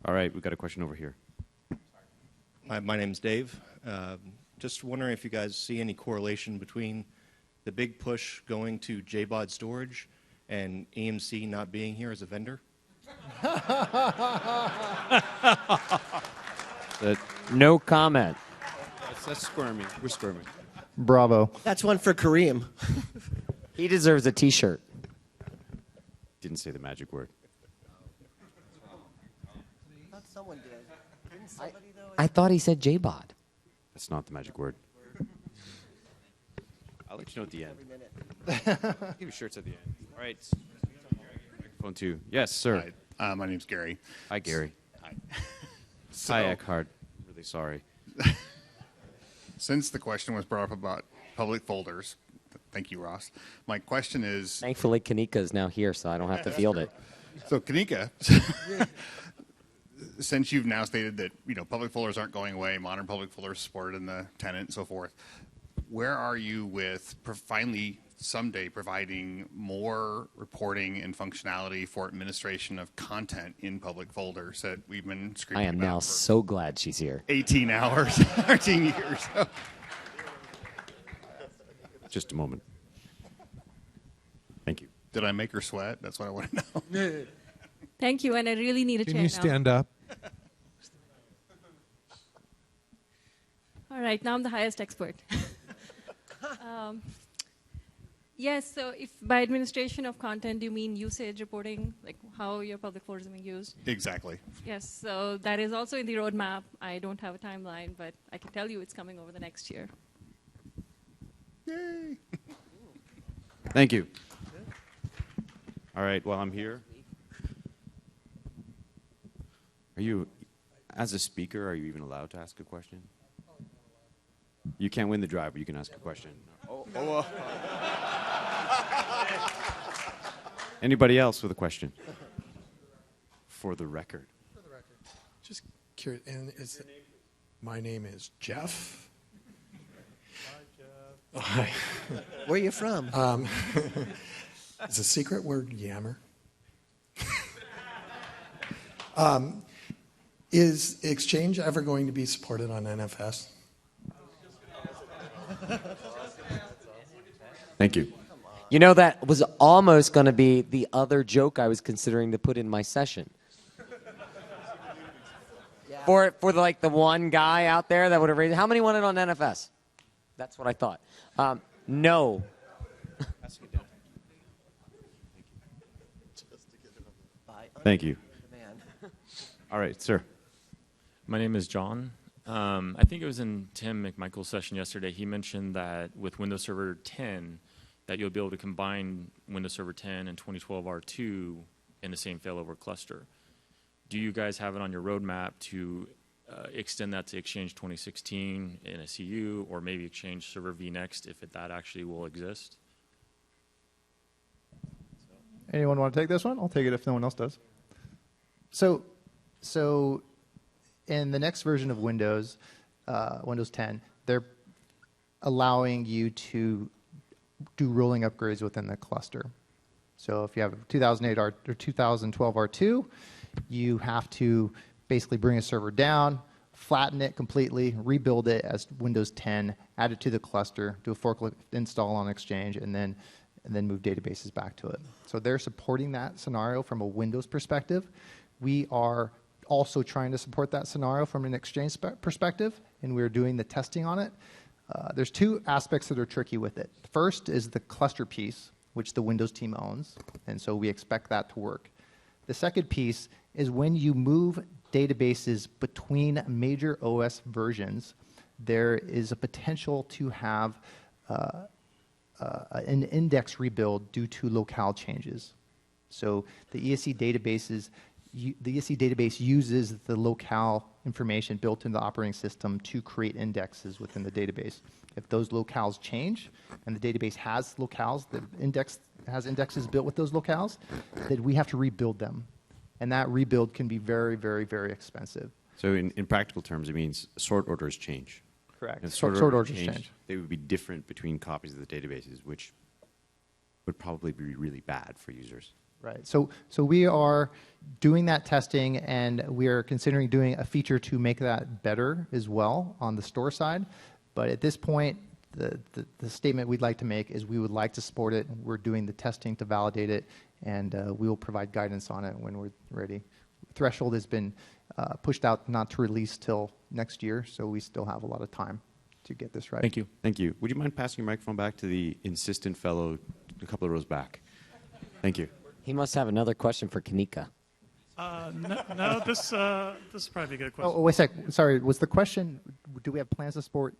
All right, we've got a question over here. My name's Dave. Just wondering if you guys see any correlation between the big push going to JBOD storage and EMC not being here as a vendor? No comment. That's squirming. We're squirming. Bravo. That's one for Kareem. He deserves a T-shirt. Didn't say the magic word. I thought someone did. Didn't somebody, though? I thought he said JBOD. That's not the magic word. I'll let you know at the end. Give you shirts at the end. All right. Microphone 2. Yes, sir. My name's Gary. Hi, Gary. Hi. Hi, Eckhart. Really sorry. Since the question was brought up about public folders, thank you, Ross. My question is... Thankfully, Kanika is now here, so I don't have to field it. So, Kanika, since you've now stated that public folders aren't going away, modern public folders supported in the tenant and so forth, where are you with finally someday providing more reporting and functionality for administration of content in public folders that we've been screaming I am about now for so glad she's here. 18 hours, 13 years. Just a moment. Thank you. Did I make her sweat? That's what I want to know. Thank you, and I really need a chair Can you now. stand up? All right, now I'm the highest expert. Yes, so if by administration of content, do you mean usage reporting, like how your public folders are being used? Exactly. Yes, so that is also in the roadmap. I don't have a timeline, but I can tell you it's coming over the next year. Yay! Thank you. All right, while I'm here, are you, as a speaker, are you even allowed to ask a question? You can't win the drive, but you can ask a question. Anybody else with a question? For the record. Just curious, and my name is Jeff. Hi. Where are you from? It's a secret word, yammer. Is Exchange ever going to be supported on NFS? Thank you. You know, that was almost going to be the other joke I was considering to put in my session. For the one guy out there that would have raised, how many wanted on NFS? That's what I thought. No. Thank you. All right, sir. My name is John. I think it was in Tim McMichael's session yesterday. He mentioned that with Windows Server 10, that you'll be able to combine Windows Server 10 and 2012 R2 in the same failover cluster. Do you guys have it on your roadmap to extend that to Exchange 2016 in a CU, or maybe Exchange Server V Next if that actually will exist? Anyone want to take this one? I'll take it if no one else does. So in the next version of Windows, Windows 10, they're allowing you to do rolling upgrades within the cluster. So if you have 2008 or 2012 R2, you have to basically bring a server down, flatten it completely, rebuild it as Windows 10, add it to the cluster, do a forklift install on Exchange, and then move databases back to it. So they're supporting that scenario from a Windows perspective. We are also trying to support that scenario from an Exchange perspective, and we're doing the testing on it. There's two aspects that are tricky with it. First is the cluster piece, which the Windows team owns, and so we expect that to work. The second piece is when you move databases between major OS versions, there is a potential to have an index rebuild due to locale changes. So the ESC database uses the locale information built into the operating system to create indexes within the database. If those locales change and the database has locales, the index has indexes built with those locales, then we have to rebuild them. And that rebuild can be very, very, very expensive. So in practical terms, it means sort orders change. Correct. If Sort orders change. They would be different between copies of the databases, which would probably be really bad for users. Right. So we are doing that testing, and we are considering doing a feature to make that better as well on the store side. But at this point, the statement we'd like to make is we would like to support it. We're doing the testing to validate it, and we will provide guidance on it when we're ready. Threshold has been pushed out not to release till next year, so we still have a lot of time to get this right. Thank you. Thank you. Would you mind passing your microphone back to the insistent fellow a couple of rows back? Thank you. He must have another question for Kanika. No, this is probably a good question. Oh, wait a sec. Sorry, was the question, do we have plans to support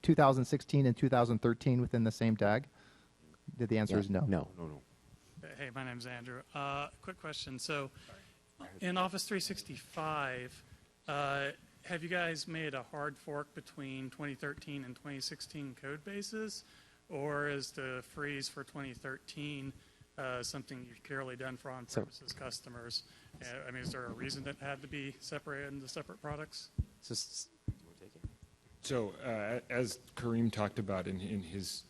2016 and 2013 within the same DAG? The answer is no. No. Hey, my name's Andrew. Quick question. So In Office 365, have you guys made a hard fork between 2013 and 2016 code bases, or is the freeze for 2013 something you've clearly done for on-premises customers? I mean, is there a reason that had to be separated into separate products? So, as Kareem talked about in his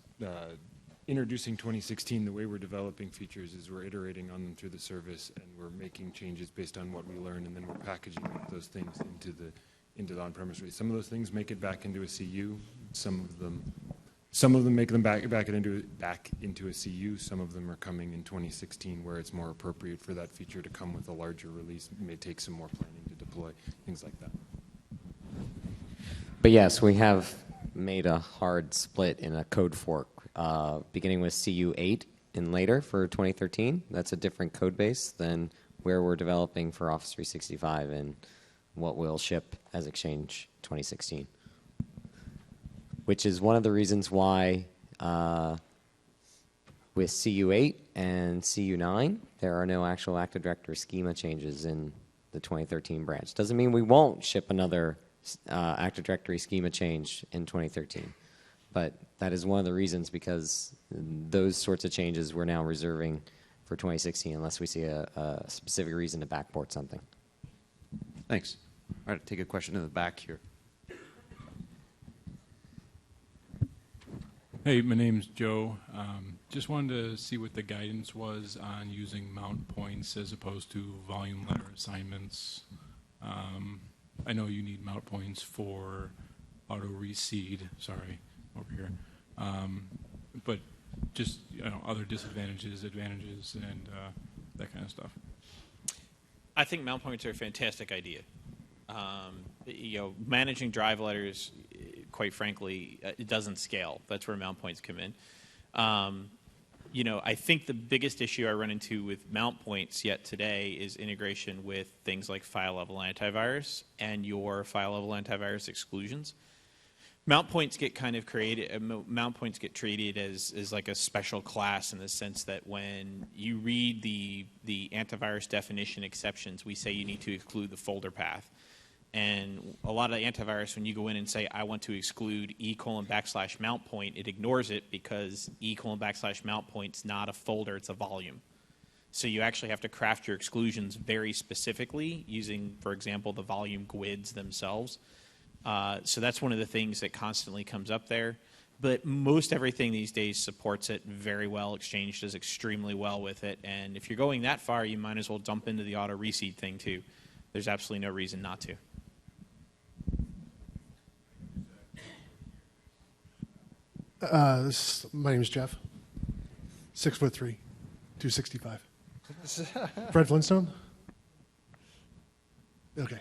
introducing 2016, the way we're developing features is we're iterating on them through the service, and we're making changes based on what we learn, and then we're packaging those things into the on-premise release. Some of those things make it back into a CU. Some of them make them back into a CU. Some of them are coming in 2016, where it's more appropriate for that feature to come with a larger release. It may take some more planning to deploy, things like that. But yes, we have made a hard split in a code fork, beginning with CU8 and later for 2013. That's a different code base than where we're developing for Office 365 and what will ship as Exchange 2016. Which is one of the reasons why with CU8 and CU9, there are no actual Active Directory schema changes in the 2013 branch. Doesn't mean we won't ship another Active Directory schema change in 2013. But that is one of the reasons, because those sorts of changes we're now reserving for 2016 unless we see a specific reason to backport something. Thanks. All right, take a question in the back here. Hey, my name's Joe. Just wanted to see what the guidance was on using mount points as opposed to volume letter assignments. I know you need mount points for auto reseed. Sorry, over here. But just other disadvantages, advantages, and that kind of stuff. I think mount points are a fantastic idea. Managing drive letters, quite frankly, it doesn't scale. That's where mount points come in. I think the biggest issue I run into with mount points yet today is integration with things like file-level antivirus and your file-level antivirus exclusions. Mount points get kind of created. Mount points get treated as like a special class in the sense that when you read the antivirus definition exceptions, we say you need to exclude the folder path. And a lot of the antivirus, when you go in and say, I want to exclude /mount point, it ignores it because /mount point's not a folder, it's a volume. So you actually have to craft your exclusions very specifically using, for example, the volume GUIDs themselves. So that's one of the things that constantly comes up there. But most everything these days supports it very well. Exchange does extremely well with it. And if you're going that far, you might as well jump into the auto reseed thing too. There's absolutely no reason not to. My name is Jeff. 6'3", 265. Fred Flintstone? Okay.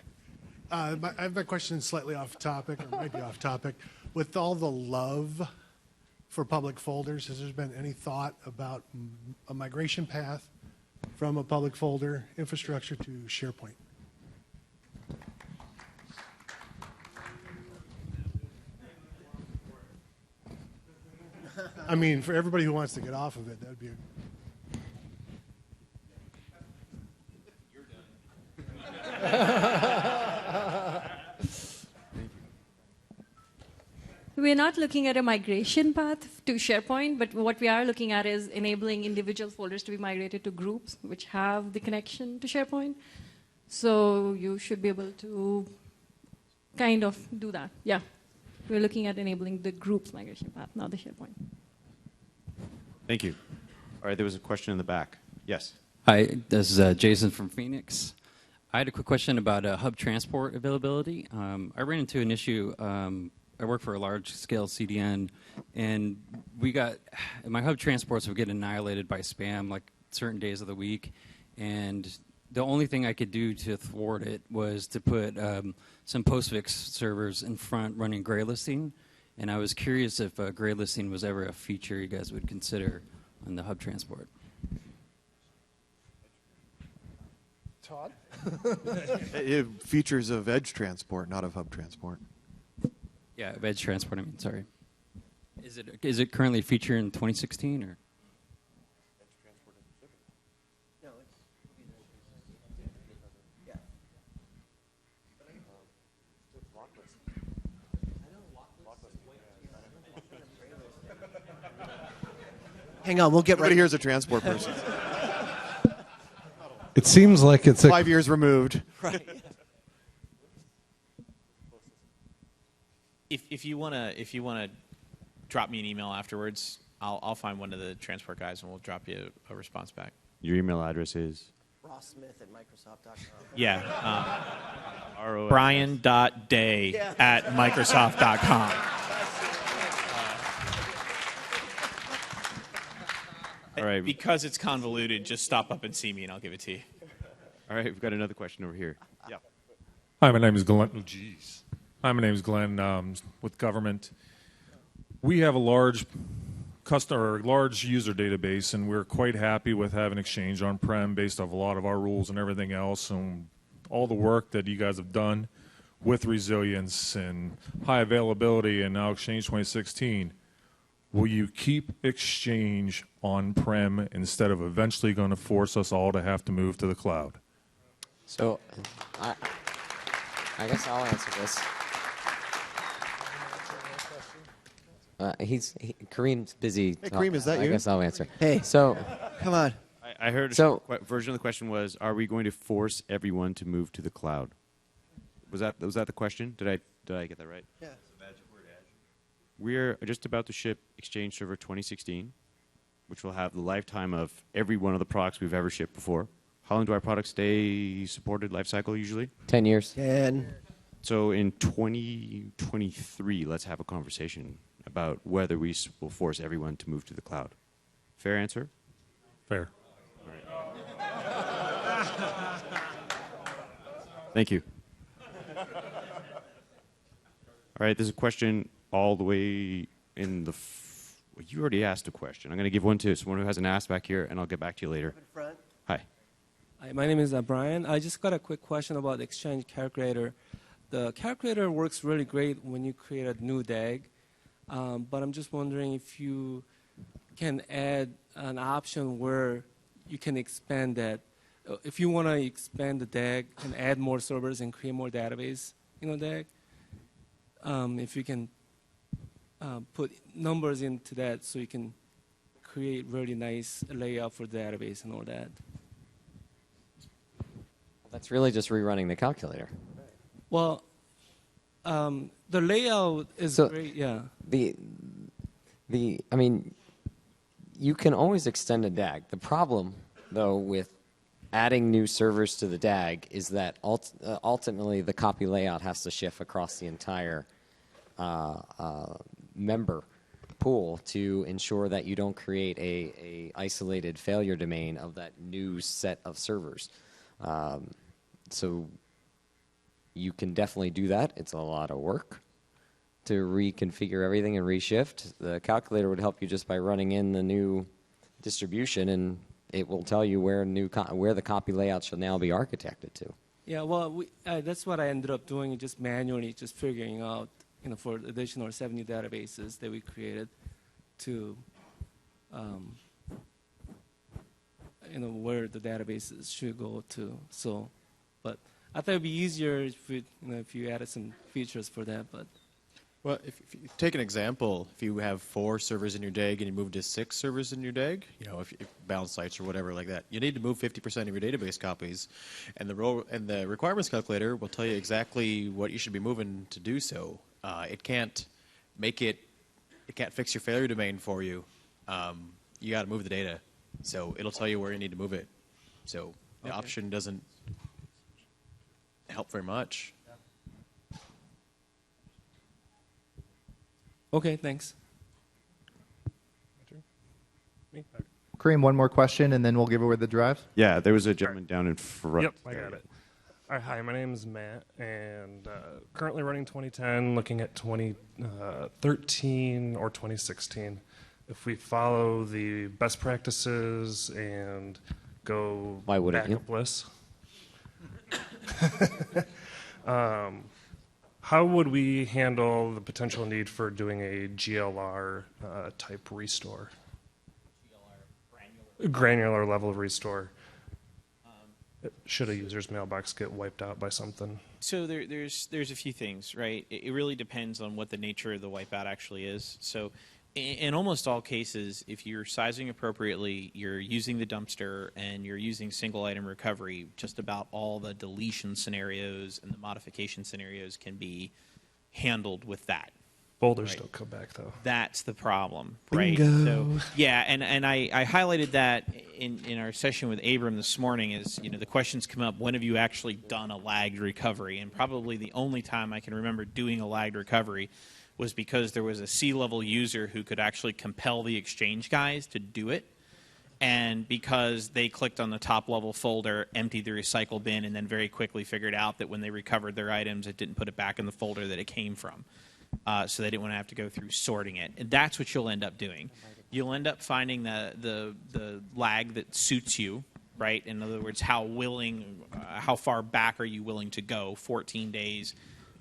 I have a question slightly off topic, or maybe off topic. With all the love for public folders, has there been any thought about a migration path from a public folder infrastructure to SharePoint? I mean, for everybody who wants to get off of it, that would be We're not looking at a migration path to SharePoint, but what we are looking at is enabling individual folders to be migrated to groups which have the connection to SharePoint. So you should be able to kind of do that. Yeah. We're looking at enabling the groups migration path, not the SharePoint. Thank you. All right, there was a question in the back. Yes. Hi, this is Jason from Phoenix. I had a quick question about hub transport availability. I ran into an issue. I work for a large-scale CDN, and my hub transports would get annihilated by spam like certain days of the week, and the only thing I could do to thwart it was to put some postfix servers in front running gray listing, and I was curious if gray listing was ever a feature you guys would consider on the hub transport. Todd? Features of edge transport, not of hub transport. Yeah, of edge transport, I mean, sorry. Is it currently a feature in 2016 or? Hang on, we'll get Nobody right. here is a transport person. It seems like it's a 5 years removed. Right. If you wanna drop me an email afterwards, I'll find one of the transport guys and we'll drop you a response back. Your email address is? rossmith@microsoft.com. Yeah. ROS. Brian.day@microsoft.com. All right. Because it's convoluted, just stop up and see me and I'll give it to you. All right, we've got another question over here. Yeah. Hi, my name is Glenn. Oh, jeez. Hi, my name is Glenn with government. We have a large large user database, and we're quite happy with having Exchange on-prem based off a lot of our rules and everything else, and all the work that you guys have done with resilience and high availability, and now Exchange 2016. Will you keep Exchange on-prem instead of eventually going to force us all to have to move to the cloud? So, I guess I'll answer this. Kareem's busy. Hey, Kareem, is that I you? guess I'll answer. Hey, so come on. I heard So- a version of the question was, are we going to force everyone to move to the cloud? Was that the question? Did I get that right? Yeah. We're just about to ship Exchange Server 2016, which will have the lifetime of every one of the products we've ever shipped before. How long do our products stay supported life cycle usually? 10 years. 10. So in 2023, let's have a conversation about whether we will force everyone to move to the cloud. Fair answer? Fair. Thank you. All right, there's a question all the way in the... well, you already asked a question. I'm going to give one to someone who hasn't asked back here, and I'll get back to you later. Hi. Hi, my name is Brian. I just got a quick question about the Exchange calculator. The calculator works really great when you create a new DAG, but I'm just wondering if you can add an option where you can expand that. If you want to expand the DAG and add more servers and create more database in a DAG, if you can put numbers into that so you can create really nice layout for the database and all that. That's really just rerunning the calculator. Well, the layout is great, yeah. I mean, you can always extend a DAG. The problem, though, with adding new servers to the DAG is that ultimately the copy layout has to shift across the entire member pool to ensure that you don't create a isolated failure domain of that new set of servers. So you can definitely do that. It's a lot of work to reconfigure everything and reshift. The calculator would help you just by running in the new distribution, and it will tell you where the copy layout should now be architected to. Yeah, well, that's what I ended up doing, just manually, just figuring out, for additional 70 databases that we created to, where the databases should go to. So, but I thought it'd be easier if you added some features for that. But well, if you take an example, if you have 4 servers in your DAG and you move to 6 servers in your DAG, if bound sites or whatever like that, you need to move 50% of your database copies, and the requirements calculator will tell you exactly what you should be moving to do so. It can't fix your failure domain for you. You got to move the data, so it'll tell you where you need to move it. So the option doesn't help very much. okay, thanks. Kareem, one more question, and then we'll give away the drive. Yeah, there was a gentleman down in front. Yep, I got it. Hi, my name is Matt, and currently running 2010, looking at 2013 or 2016. If we follow the best practices and go Why wouldn't you? backupless, how would we handle the potential need for doing a GLR type restore? Granular level restore. Should a user's mailbox get wiped out by something? So there's a few things, right? It really depends on what the nature of the wipeout actually is. So in almost all cases, if you're sizing appropriately, you're using the dumpster, and you're using single item recovery, just about all the deletion scenarios and the modification scenarios can be handled with that. Folders Right. don't come back, though. That's the problem, right? Bingo. So yeah, and I highlighted that in our session with Abram this morning. Is the questions come up: when have you actually done a lagged recovery? And probably the only time I can remember doing a lagged recovery was because there was a C-level user who could actually compel the exchange guys to do it, and because they clicked on the top-level folder, emptied the recycle bin, and then very quickly figured out that when they recovered their items, it didn't put it back in the folder that it came from. So they didn't want to have to go through sorting it. And that's what you'll end up doing. You'll end up finding the lag that suits you, right? In other words, how far back are you willing to go? 14 days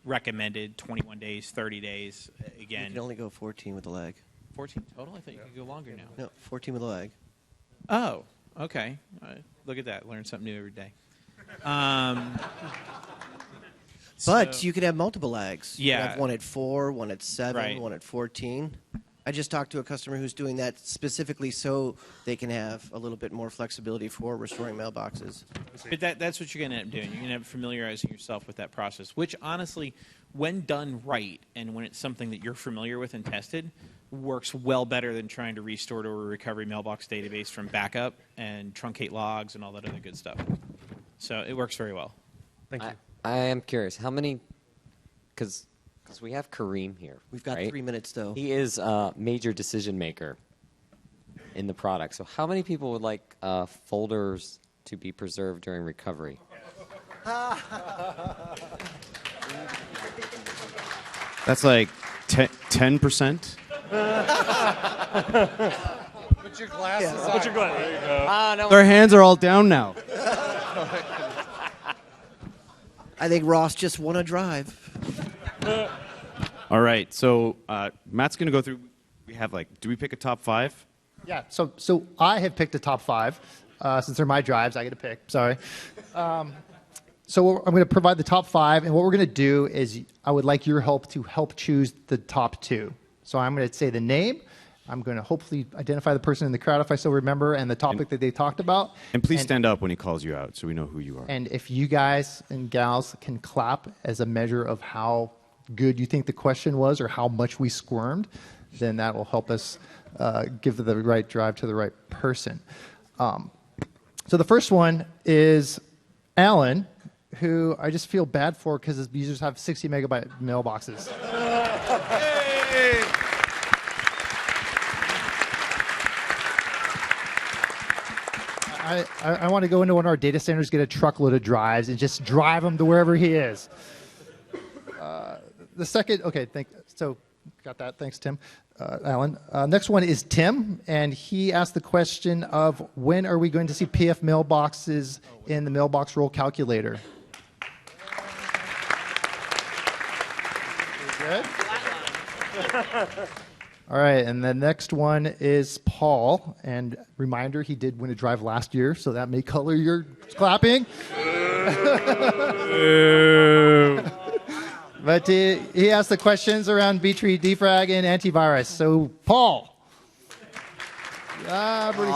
recommended, 21 days, 30 days. Again, You can only go 14 with the lag. 14 total? I thought you could go longer now. No, 14 with the lag. Oh, okay. Look at that. Learn something new every day. But you could have multiple lags. You could Yeah. have one at 4, one at 7, Right. one at 14. I just talked to a customer who's doing that specifically so they can have a little bit more flexibility for restoring mailboxes. But that's what you're going to end up doing. You're going to end up familiarizing yourself with that process, which honestly, when done right and when it's something that you're familiar with and tested, works well better than trying to restore to a recovery mailbox database from backup and truncate logs and all that other good stuff. So it works very well. Thank you. I am curious, how many, because we have Kareem here. We've got right? 3 minutes, though. He is a major decision maker in the product. So how many people would like folders to be preserved during recovery? That's like 10%. Put your glasses on. Put your glasses. There you go. No. Their hands are all down now. I think Ross just won a drive. All right, so Matt's going to go through. We have do we pick a top 5? Yeah, so I have picked a top 5. Since they're my drives, I get to pick. Sorry. So I'm going to provide the top 5, and what we're going to do is I would like your help to help choose the top 2. So I'm going to say the name. I'm going to hopefully identify the person in the crowd if I still remember and the topic that they talked about. And please stand up when he calls you out so we know who you are. And if you guys and gals can clap as a measure of how good you think the question was or how much we squirmed, then that will help us give the right drive to the right person. So the first one is Alan, who I just feel bad for because his users have 60 megabyte mailboxes. I want to go into one of our data centers, get a truckload of drives, and just drive them to wherever he is. The second, okay, so got that. Thanks, Tim. Alan. Next one is Tim, and he asked the question of when are we going to see PF mailboxes in the mailbox roll calculator? Good. All right, and the next one is Paul. And reminder, he did win a drive last year, so that may color your clapping. But he asked the questions around B-Tree defrag and antivirus. So, Paul. Pretty good.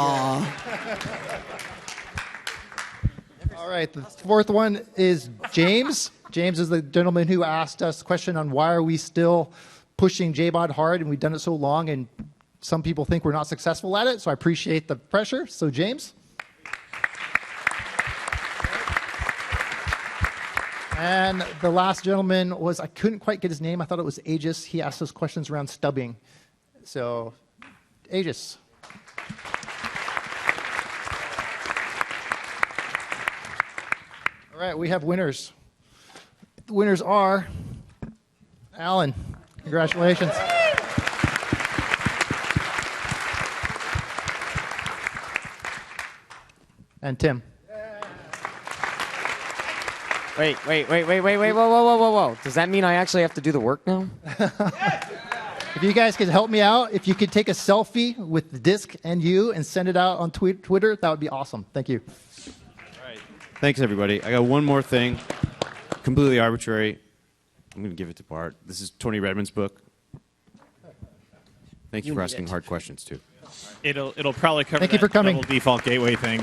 All right, the fourth one is James. James is the gentleman who asked us a question on why are we still pushing JBOD hard, and we've done it so long, and some people think we're not successful at it, so I appreciate the pressure. So, James. And the last gentleman was, I couldn't quite get his name. I thought it was Aegis. He asked us questions around stubbing. So, Aegis. All right, we have winners. The winners are Alan. Congratulations. And Tim. Wait, whoa. Does that mean I actually have to do the work now? If you guys could help me out, if you could take a selfie with the disc and you and send it out on Twitter, that would be awesome. Thank you. All right. Thanks, everybody. I got one more thing, completely arbitrary. I'm going to give it to Bart. This is Tony Redmond's book. Thank you for asking hard questions too. It'll probably cover Thank you that for coming. double default gateway thing.